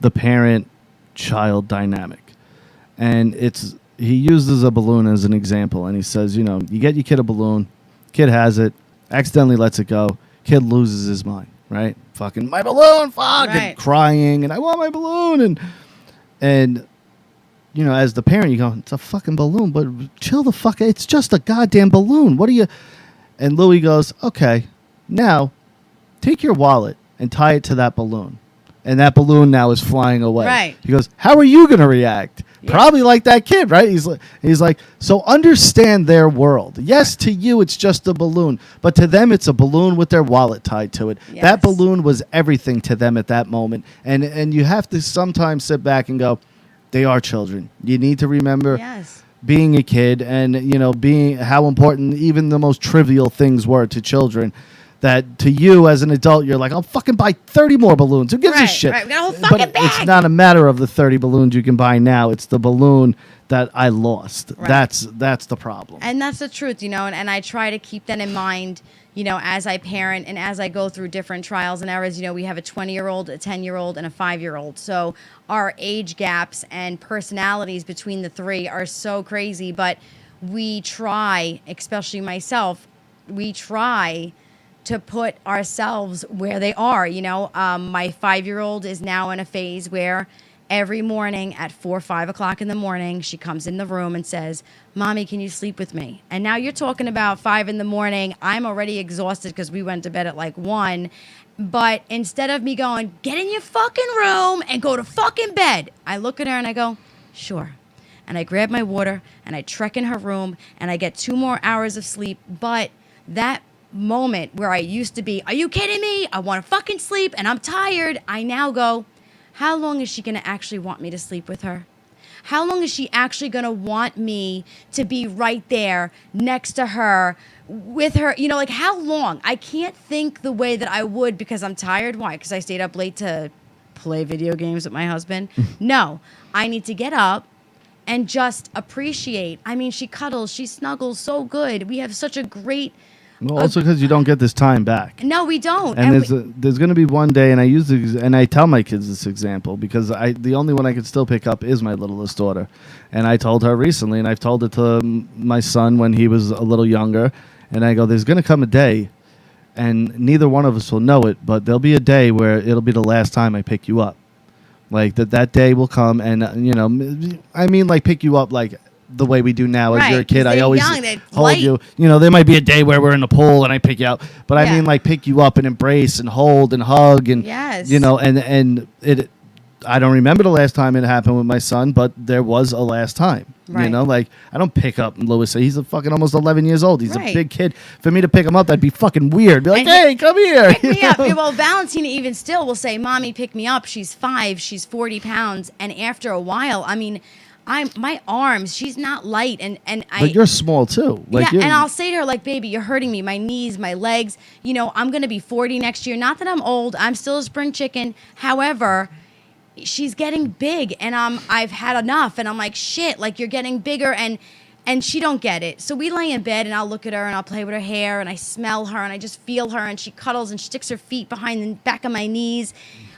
the parent-child dynamic. And he uses a balloon as an example. And he says, you know, you get your kid a balloon, kid has it, accidentally lets it go, kid loses his mind. Right? Fucking my balloon, fuck, right. And crying, and I want my balloon, and you know, as the parent, you go, it's a fucking balloon, but chill the fuck, it's just a goddamn balloon. What are you? And Louis goes, okay, now take your wallet and tie it to that balloon, and that balloon now is flying away. Right. He goes, how are you gonna react? Yeah. Probably like that kid, right? He's like, so understand their world. Yes, to you it's just a balloon, but to them it's a balloon with their wallet tied to it. Yes. That balloon was everything to them at that moment, and you have to sometimes sit back and go, they are children. You need to remember being a kid, and you know, being how important even the most trivial things were to children. That to you as an adult, you're like, I'll fucking buy 30 more balloons. Who gives a shit? Right, we got a whole fucking bag. It's not a matter of the 30 balloons you can buy now. It's the balloon that I lost. Right. That's the problem. And that's the truth, you know, and I try to keep that in mind, you know, as I parent and as I go through different trials and errors. You know, we have a 20-year-old, a 10-year-old, and a 5-year-old. So our age gaps and personalities between the three are so crazy. But we try, especially myself, we try to put ourselves where they are. You know, my 5-year-old is now in a phase where every morning at 4 or 5 o'clock in the morning, she comes in the room and says, Mommy, can you sleep with me? And now you're talking about 5 in the morning. I'm already exhausted because we went to bed at like 1. But instead of me going, get in your fucking room and go to fucking bed, I look at her and I go, sure. And I grab my water and I trek in her room and I get 2 more hours of sleep. But that moment where I used to be, are you kidding me? I want to fucking sleep and I'm tired. I now go, how long is she going to actually want me to sleep with her? How long is she actually going to want me to be right there next to her, with her? You know, like how long? I can't think the way that I would because I'm tired. Why? Because I stayed up late to play video games with my husband? No, I need to get up and just appreciate. I mean, she cuddles, she snuggles so good. We have such a great... Well, also because you don't get this time back. No, we don't. And there's going to be one day, and I use and I tell my kids this example because the only one I can still pick up is my littlest daughter, and I told her recently, and I've told it to my son when he was a little younger, and I go, there's going to come a day, and neither one of us will know it, but there'll be a day where it'll be the last time I pick you up, like that day will come, and you know, I mean like pick you up like the way we do now. As Right, you're a kid, 'cause I they're always young, they're hold light. you. You know, there might be a day where we're in the pool and I pick you up, but I Yeah. mean like pick you up and embrace and hold and hug and Yes. you know, and it. I don't remember the last time it happened with my son, but there was a last time. You Right. know, like I don't pick up Lewis. He's a fucking almost 11 years old. He's Right. a big kid. For me to pick him up, that'd be fucking weird. Be like, And hey, come here. Pick me You up. know? Well, Valentina even still will say, "Mommy, pick me up." She's 5. She's 40 pounds, and after a while, I mean, my arms. She's not light, and I. But you're small too. Like yeah, you're, and I'll say to her, like, "Baby, you're hurting me. My knees, my legs. You know, I'm gonna be 40 next year. Not that I'm old. I'm still a spring chicken. However." She's getting big, and I've had enough, and I'm like, shit, like you're getting bigger, and she don't get it. So we lay in bed, and I'll look at her, and I'll play with her hair, and I smell her, and I just feel her, and she cuddles and sticks her feet behind the back of my knees.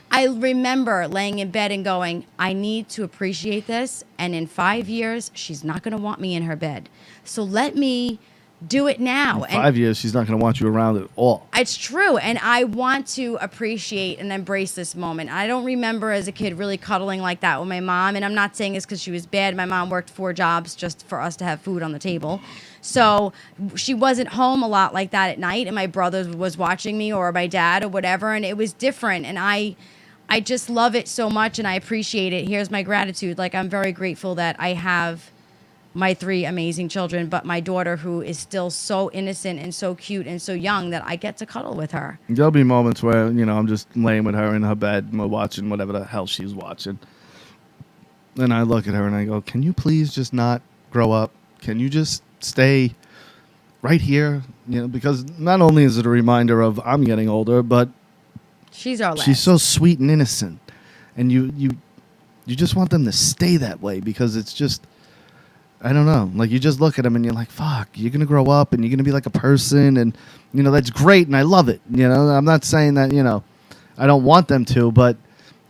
I remember laying in bed and going, I need to appreciate this, and in 5 years, she's not going to want me in her bed. So let me do it now. in 5 years, she's not going to want you around at all. It's true, and I want to appreciate and embrace this moment. I don't remember as a kid really cuddling like that with my mom, and I'm not saying it's because she was bad. My mom worked 4 jobs just for us to have food on the table. So she wasn't home a lot like that at night, and my brother was watching me or my dad or whatever, and it was different, and I just love it so much, and I appreciate it. Here's my gratitude. Like, I'm very grateful that I have my 3 amazing children, but my daughter, who is still so innocent and so cute and so young, that I get to cuddle with her. There'll be moments where, you know, I'm just laying with her in her bed and we're watching whatever the hell she's watching. And I look at her and I go, can you please just not grow up? Can you just stay right here? You know, because not only is it a reminder of I'm getting older, but She's our last. she's so sweet and innocent. And you just want them to stay that way because it's just, I don't know. Like, you just look at them and you're like, fuck, you're going to grow up and you're going to be like a person. And, you know, that's great. And I love it. You know, I'm not saying that, you know, I don't want them to. But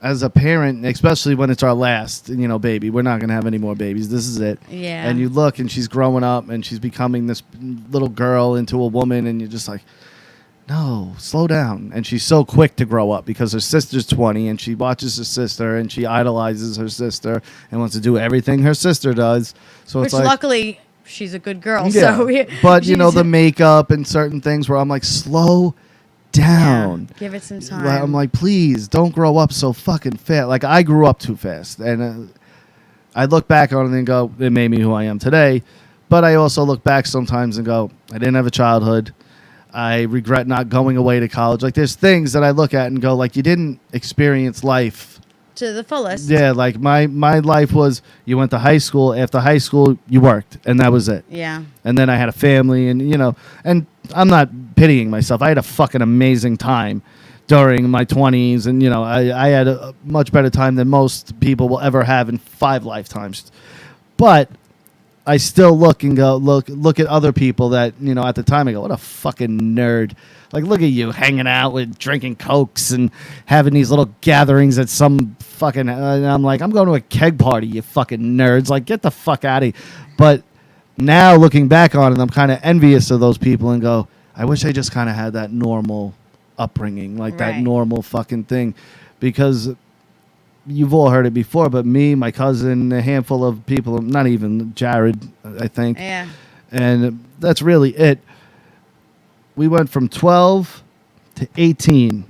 as a parent, especially when it's our last, you know, baby, we're not going to have any more babies. This is it. Yeah. And you look and she's growing up and she's becoming this little girl into a woman. And you're just like, no, slow down. And she's so quick to grow up because her sister's 20 and she watches her sister and she idolizes her sister and wants to do everything her sister does. So Which it's like, luckily, she's a good girl. yeah. So But, you know, she's- the makeup and certain things where I'm like, slow down. Yeah, give it some Like, time. I'm like, please don't grow up so fucking fast. Like, I grew up too fast. And I look back on it and go, it made me who I am today. But I also look back sometimes and go, I didn't have a childhood. I regret not going away to college. Like, there's things that I look at and go, like, you didn't experience life. to the fullest. Yeah, like, my life was, you went to high school. After high school, you worked. And that was it. Yeah. And then I had a family. And, you know, and I'm not pitying myself. I had a fucking amazing time during my 20s. And, you know, I had a much better time than most people will ever have in 5 lifetimes. But I still look and go, look at other people that, you know, at the time I go, what a fucking nerd. Like, look at you hanging out with drinking Cokes and having these little gatherings at some fucking, and I'm like, I'm going to a keg party, you fucking nerds. Like, get the fuck out of here. But now looking back on it, I'm kind of envious of those people and go, I wish I just kind of had that normal upbringing, like that Right. normal fucking thing. Because you've all heard it before, but me, my cousin, a handful of people, not even Jared, I think. Yeah. And that's really it. We went from 12 to 18,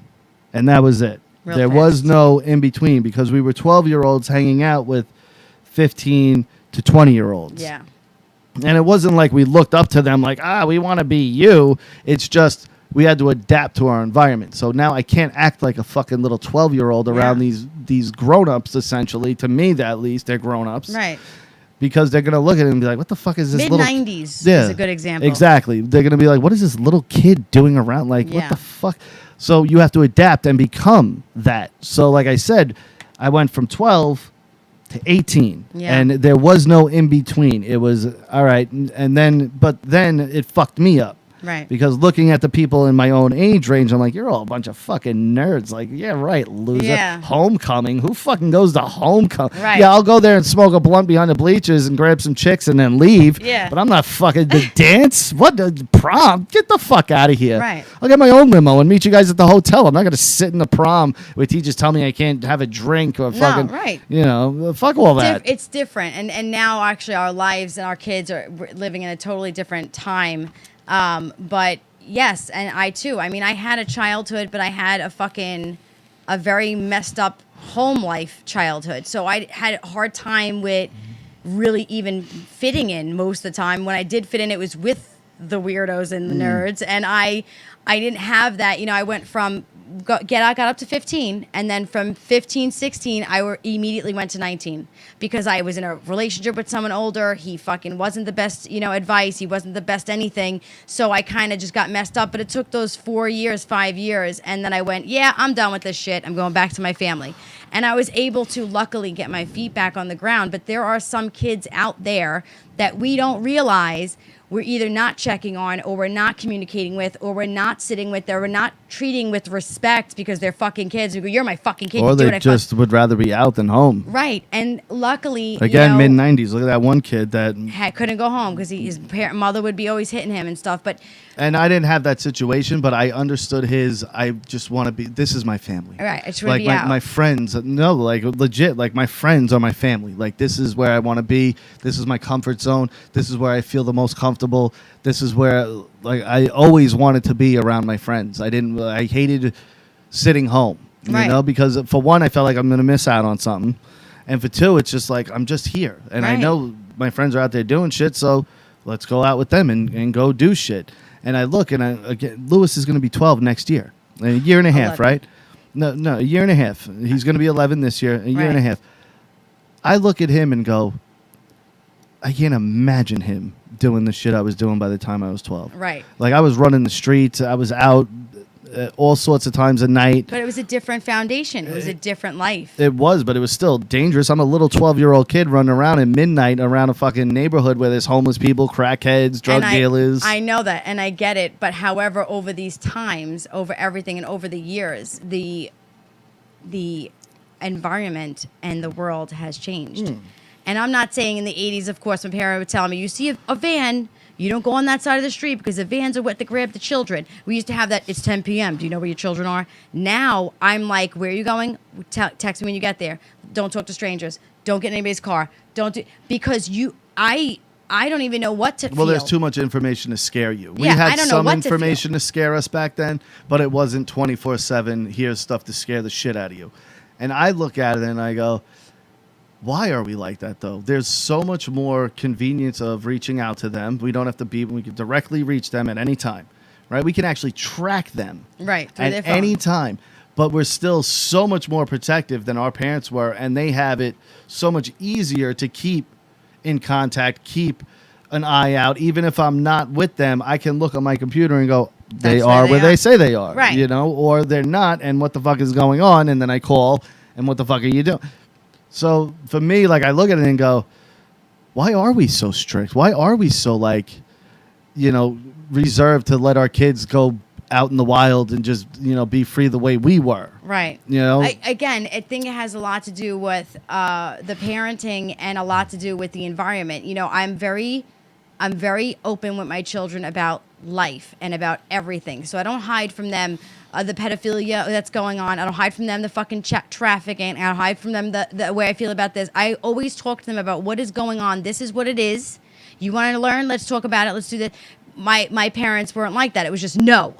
and that was it. Real There was fast. no in between because we were 12-year-olds hanging out with 15 to 20-year-olds. Yeah. And it wasn't like we looked up to them like, we want to be you. It's just we had to adapt to our environment. So now I can't act like a fucking little 12-year-old around Yeah. these grown-ups, essentially. To me, at least, they're grown-ups. Right. Because they're going to look at it and be like, what the fuck is this little... Mid-90s is a good example. Exactly. They're going to be like, what is this little kid doing around? Like, what Yeah. the fuck? So you have to adapt and become that. So like I said, I went from 12 to 18. Yeah. And there was no in between. It was, all right. And then, but then it fucked me up. Right. Because looking at the people in my own age range, I'm like, you're all a bunch of fucking nerds. Like, yeah, right, loser. Yeah. Homecoming. Who fucking goes to homecoming? Right. Yeah, I'll go there and smoke a blunt behind the bleachers and grab some chicks and then leave. Yeah. But I'm not fucking the dance. What the prom? Get the fuck out of here. Right. I'll get my own limo and meet you guys at the hotel. I'm not gonna sit in the prom where teachers tell me I can't have a drink or fucking. right. You know, fuck all that. It's different, and now actually our lives and our kids are living in a totally different time. But yes, and I too. I mean, I had a childhood, but I had a very messed up home life childhood. So I had a hard time with really even fitting in most of the time. When I did fit in, it was with the weirdos and the nerds, and I didn't have that. You know, I went from got up to 15, and then from 15, 16, immediately went to 19 because I was in a relationship with someone older. He fucking wasn't the best, advice. He wasn't the best anything. So I kind of just got messed up. But it took those 4 years, 5 years, and then I went, yeah, I'm done with this shit. I'm going back to my family. And I was able to luckily get my feet back on the ground. But there are some kids out there that we don't realize we're either not checking on, or we're not communicating with, or we're not sitting with, or we're not treating with respect because they're fucking kids. We go, you're my fucking kid. Or You're they doing it just would rather be out than home. right. And luckily, Again, mid-90s. Look at that one kid that... couldn't go home because his mother would be always hitting him and stuff. But And I didn't have that situation, but I understood I just want to be... This is my family. right, I just want Like to be out. my friends, no, like legit, like my friends are my family. Like this is where I want to be. This is my comfort zone. This is where I feel the most comfortable. This is where, like, I always wanted to be around my friends. I hated sitting home, Right. because for one, I felt like I'm going to miss out on something. And for two, it's just like, I'm just here. And I Right. know my friends are out there doing shit, so let's go out with them and go do shit. And I look, and again, Lewis is going to be 12 next year. In a year and a half, 11. right? No, a year and a half. He's going to be 11 this year, a year and a Right. half. I look at him and go, I can't imagine him doing the shit I was doing by the time I was 12. Right. Like, I was running the streets. I was out all sorts of times a night. But it was a different foundation. It was a different life. It was, but it was still dangerous. I'm a little 12-year-old kid running around at midnight around a fucking neighborhood where there's homeless people, crackheads, drug dealers. I know that, and I get it. But however, over these times, over everything, and over the years, the environment and the world has changed. And I'm not saying in the 80s, of course, my parents would tell me, you see a van, you don't go on that side of the street because the vans are what to grab the children. We used to have that, it's 10 p.m. Do you know where your children are? Now, I'm like, where are you going? Text me when you get there. Don't talk to strangers. Don't get in anybody's car. Because I don't even know what to feel. Well, there's too much information to scare you. We Yeah, had I don't know some what to information to scare us back then, but it wasn't 24/7, here's stuff to scare the shit out of you. And I look at it and I go, why are we like that, though? There's so much more convenience of reaching out to them. We don't have to we can directly reach them at any time, right? We can actually track them Right, through their at phone. any time. But we're still so much more protective than our parents were, and they have it so much easier to keep in contact, keep an eye out. Even if I'm not with them, I can look on my computer and go, they That's are where they say they are, Right. or they're not, and what the fuck is going on? And then I call, and what the fuck are you doing? So for me, like, I look at it and go, why are we so strict? Why are we so, like, reserved to let our kids go out in the wild and just, be free the way we were? Right. Again, I think it has a lot to do with the parenting and a lot to do with the environment. I'm very open with my children about life and about everything. So I don't hide from them the pedophilia that's going on. I don't hide from them the fucking trafficking. I don't hide from them the way I feel about this. I always talk to them about what is going on. This is what it is. You want to learn? Let's talk about it. Let's do this. My parents weren't like that. It was just no.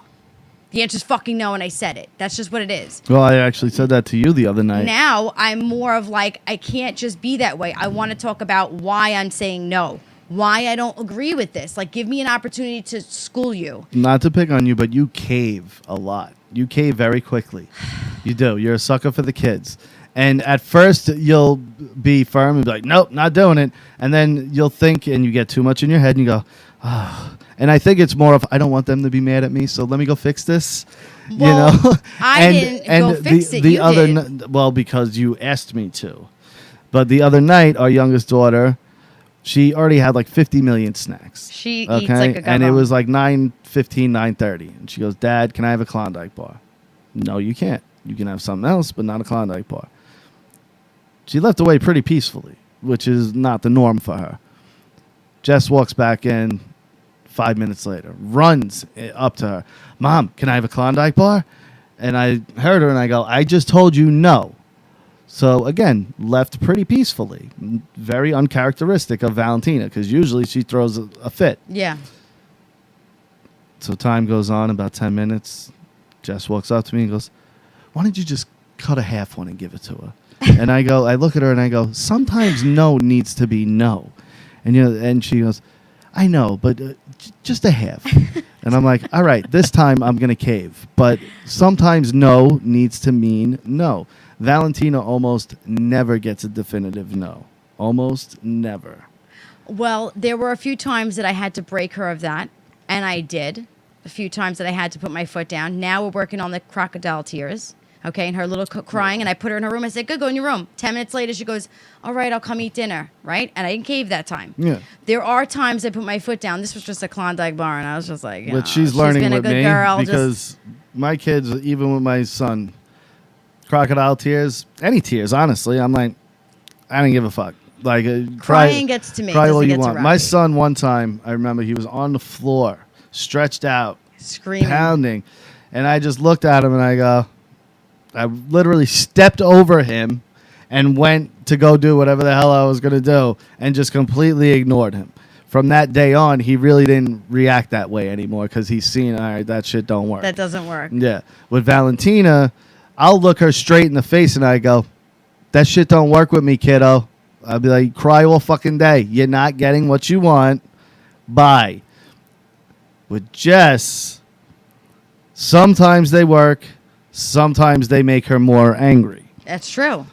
The answer's fucking no, and I said it. That's just what it is. Well, I actually said that to you the other night. Now I'm more of like, I can't just be that way. I want to talk about why I'm saying no. Why I don't agree with this. Like, give me an opportunity to school you. Not to pick on you, but you cave a lot. You cave very quickly. You do. You're a sucker for the kids. And at first, you'll be firm and be like, nope, not doing it. And then you'll think, and you get too much in your head, and you go, oh. And I think it's more of, I don't want them to be mad at me, so let me go fix this. Well, I didn't go fix it. You did. Well, because you asked me to. But the other night, our youngest daughter She already had like 50 million snacks. She eats like a And it gumbo. was like 9:15, 9:30. And she goes, Dad, can I have a Klondike bar? No, you can't. You can have something else, but not a Klondike bar. She left away pretty peacefully, which is not the norm for her. Jess walks back in 5 minutes later, runs up to her. Mom, can I have a Klondike bar? And I heard her and I go, I just told you no. So again, left pretty peacefully. Very uncharacteristic of Valentina, because usually she throws a fit. Yeah. So time goes on, about 10 minutes. Jess walks up to me and goes, why don't you just cut a half one and give it to her? And I look at her and I go, sometimes no needs to be no. And and she goes, I know, but just a half. And I'm like, all right, this time I'm going to cave. But sometimes no needs to mean no. Valentina almost never gets a definitive no. Almost never. Well, there were a few times that I had to break her of that, and I did. A few times that I had to put my foot down. Now we're working on the crocodile tears. Okay, and her little crying, and I put her in her room. I said, good, go in your room. 10 minutes later, she goes, all right, I'll come eat dinner, right? And I didn't cave that time. Yeah. There are times I put my foot down. This was just a Klondike bar, and I was just like, But she's learning been a with good me girl, because my kids, even with my son, crocodile tears, any tears, honestly, I'm like, I don't give a fuck. Like crying gets to me. Cry Doesn't all you get to want. Rocky. My son, one time, I remember he was on the floor, stretched out, Screaming. pounding, and I just looked at him and I literally stepped over him and went to go do whatever the hell I was going to do and just completely ignored him. From that day on, he really didn't react that way anymore because he's seen, all right, that shit don't work. That doesn't work. Yeah. With Valentina, I'll look her straight in the face and I go, that shit don't work with me, kiddo. I'll be like, cry all fucking day. You're not getting what you want. Bye. With Jess, sometimes they work. Sometimes they make her more angry. That's true.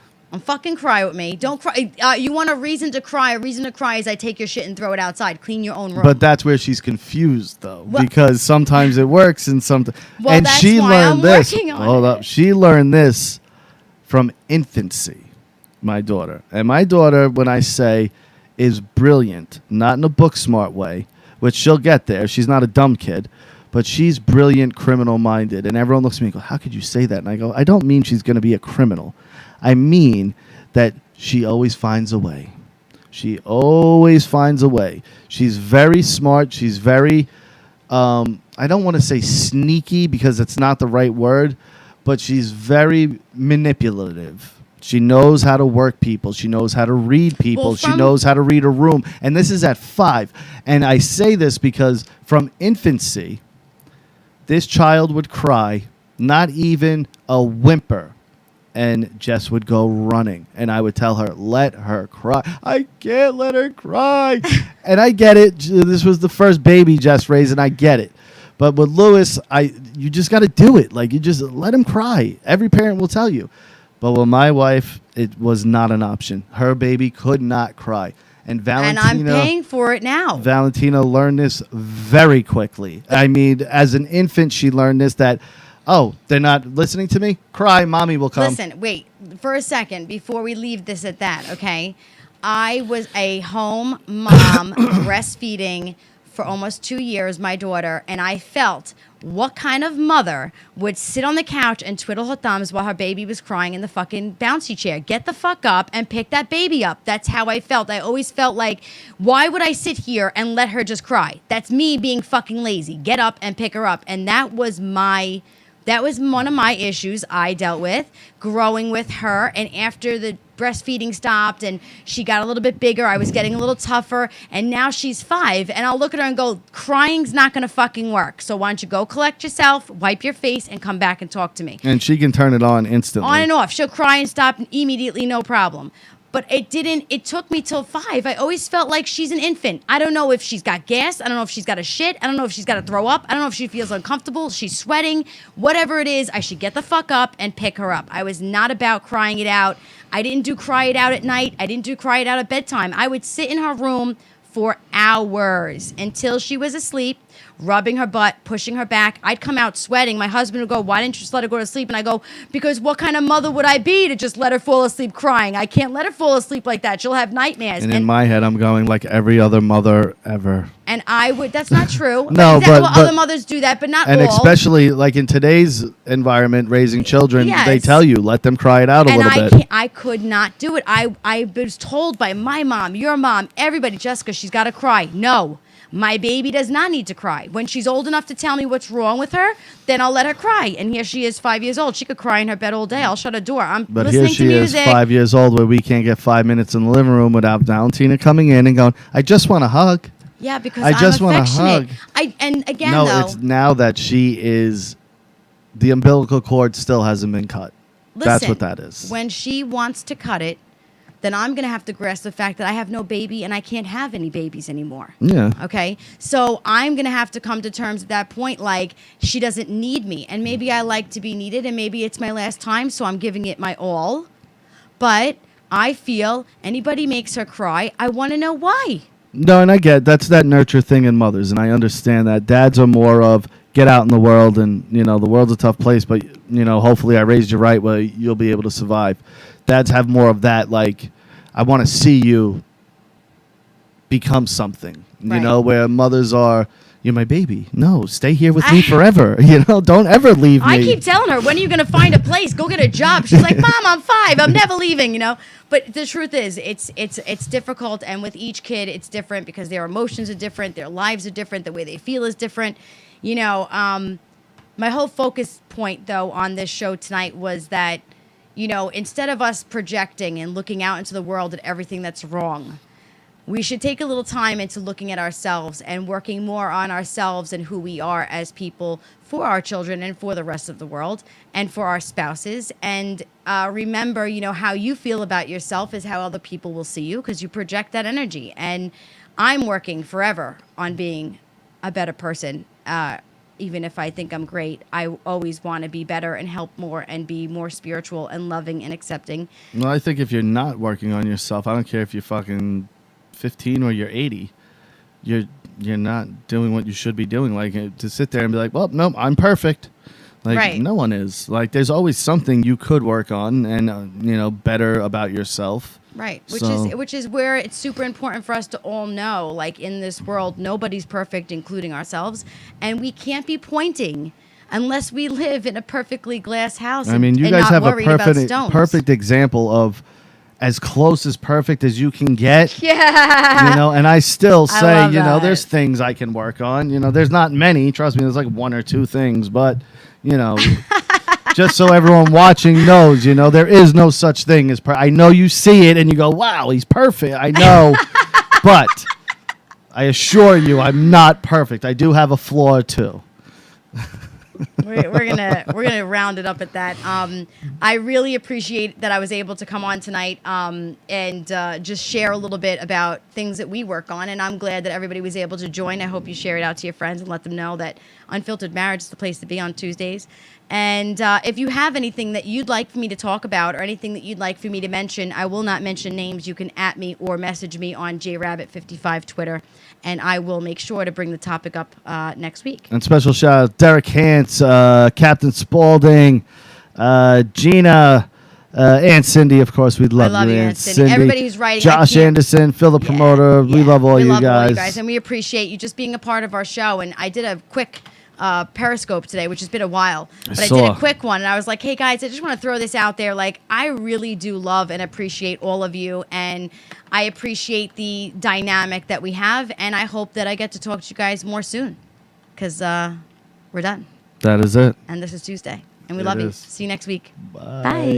Fucking cry with me. Don't cry. You want a reason to cry? A reason to cry is I take your shit and throw it outside. Clean your own room. But that's where she's confused, though, Well- because sometimes it works and sometimes. Well, and that's she why learned I'm this. working on Hold it. up. She learned this from infancy, my daughter. And my daughter, when I say, is brilliant, not in a book smart way, which she'll get there. She's not a dumb kid. But she's brilliant, criminal-minded. And everyone looks at me and goes, how could you say that? And I go, I don't mean she's going to be a criminal. I mean that she always finds a way. She always finds a way. She's very smart. She's very, I don't want to say sneaky because it's not the right word, but she's very manipulative. She knows how to work people. She knows how to read people. Well, She knows how to read a room. And this is at 5. And I say this because from infancy, this child would cry, not even a whimper, and Jess would go running. And I would tell her, let her cry. I can't let her cry. And I get it. This was the first baby Jess raised, and I get it. But with Lewis, you just got to do it. Like, you just let him cry. Every parent will tell you. But with my wife, it was not an option. Her baby could not cry. And Valentina, and I'm paying for it now. Valentina learned this very quickly. I mean, as an infant, she learned this that, oh, they're not listening to me? Cry, mommy will come. Listen, wait for a second before we leave this at that, okay? I was a home mom breastfeeding for almost 2 years, my daughter, and I felt what kind of mother would sit on the couch and twiddle her thumbs while her baby was crying in the fucking bouncy chair. Get the fuck up and pick that baby up. That's how I felt. I always felt like, why would I sit here and let her just cry? That's me being fucking lazy. Get up and pick her up. And that was one of my issues I dealt with growing with her. And after the breastfeeding stopped and she got a little bit bigger, I was getting a little tougher. And now she's 5. And I'll look at her and go, crying's not going to fucking work. So why don't you go collect yourself, wipe your face, and come back and talk to me. And she can turn it on instantly. On and off. She'll cry and stop immediately, no problem. But it took me till 5. I always felt like she's an infant. I don't know if she's got gas. I don't know if she's got a shit. I don't know if she's got to throw up. I don't know if she feels uncomfortable. She's sweating. Whatever it is, I should get the fuck up and pick her up. I was not about crying it out. I didn't do cry it out at night. I didn't do cry it out at bedtime. I would sit in her room for hours until she was asleep, rubbing her butt, pushing her back. I'd come out sweating. My husband would go, "Why didn't you just let her go to sleep?" And I go, "Because what kind of mother would I be to just let her fall asleep crying? I can't let her fall asleep like that. She'll have nightmares." And in my head, I'm going like every other mother ever. And I would, that's not true. No, well, but other mothers do that, but not all. And especially like in today's environment, raising children, Yes. they tell you, let them cry it out a little bit. I could not do it. I was told by my mom, your mom, everybody, Jessica, she's got to cry. No, my baby does not need to cry. When she's old enough to tell me what's wrong with her, then I'll let her cry. And here she is, 5 years old. She could cry in her bed all day. I'll shut her door. I'm But listening here she to music. is, 5 years old, where we can't get 5 minutes in the living room without Valentina coming in and going, "I just want a hug." Yeah, because I just I'm want a affectionate. hug. And again, No, though, it's now that she is, the umbilical cord still hasn't been cut. That's listen, what that is. When she wants to cut it, then I'm going to have to grasp the fact that I have no baby and I can't have any babies anymore. Yeah. Okay. So I'm going to have to come to terms at that point, like she doesn't need me. And maybe I like to be needed and maybe it's my last time. So I'm giving it my all. But I feel anybody makes her cry, I want to know why. No, and I get that's that nurture thing in mothers, and I understand that. Dads are more of get out in the world, and the world's a tough place, but hopefully I raised you right where you'll be able to survive. Dads have more of that, like I want to see you become something, Right. where mothers are, "You're my baby. No, stay here with me forever. Don't ever leave me." I keep telling her, when are you going to find a place? Go get a job. She's like, "Mom, I'm 5. I'm never leaving," But the truth is, it's difficult. And with each kid, it's different because their emotions are different. Their lives are different. The way they feel is different. My whole focus point, though, on this show tonight was that, instead of us projecting and looking out into the world at everything that's wrong, we should take a little time into looking at ourselves and working more on ourselves and who we are as people for our children and for the rest of the world and for our spouses. And remember, how you feel about yourself is how other people will see you because you project that energy. And I'm working forever on being a better person. Even if I think I'm great, I always want to be better and help more and be more spiritual and loving and accepting. Well, I think if you're not working on yourself, I don't care if you're fucking 15 or you're 80, you're not doing what you should be doing. Like to sit there and be like, "Well, no, I'm perfect." Like Right. No one is. Like there's always something you could work on and better about yourself. Right, So- which is where it's super important for us to all know, like in this world, nobody's perfect, including ourselves, and we can't be pointing unless we live in a perfectly glass house. I mean, you and guys not have a worried about stones. perfect example of as close as perfect as you can get. Yeah. And I still I say, love that. there's things I can work on. There's not many. Trust me, there's like one or two things, but just so everyone watching knows, there is no such thing as I know you see it and you go, "Wow, he's perfect." I know, but I assure you, I'm not perfect. I do have a flaw or two. we're gonna round it up at that. I really appreciate that I was able to come on tonight and just share a little bit about things that we work on, and I'm glad that everybody was able to join. I hope you share it out to your friends and let them know that Unfiltered Marriage is the place to be on Tuesdays. And if you have anything that you'd like for me to talk about or anything that you'd like for me to mention, I will not mention names. You can @me or message me on jrabbit55 Twitter, and I will make sure to bring the topic up next week. And special shout out Derek Hance, Captain Spaulding, Gina, Aunt Cindy, of course. We'd love, I love you, Aunt Cindy. Everybody who's writing. Josh Anderson, Phil the promoter. We love all you guys. And we appreciate you just being a part of our show. And I did a quick Periscope today, which has been a while, but I did a quick one, and I was like, "Hey guys, I just want to throw this out there. Like, I really do love and appreciate all of you, and I appreciate the dynamic that we have, and I hope that I get to talk to you guys more soon, because we're done. That is it. And this is Tuesday, and we It love you. is. See you next week. Bye. Bye.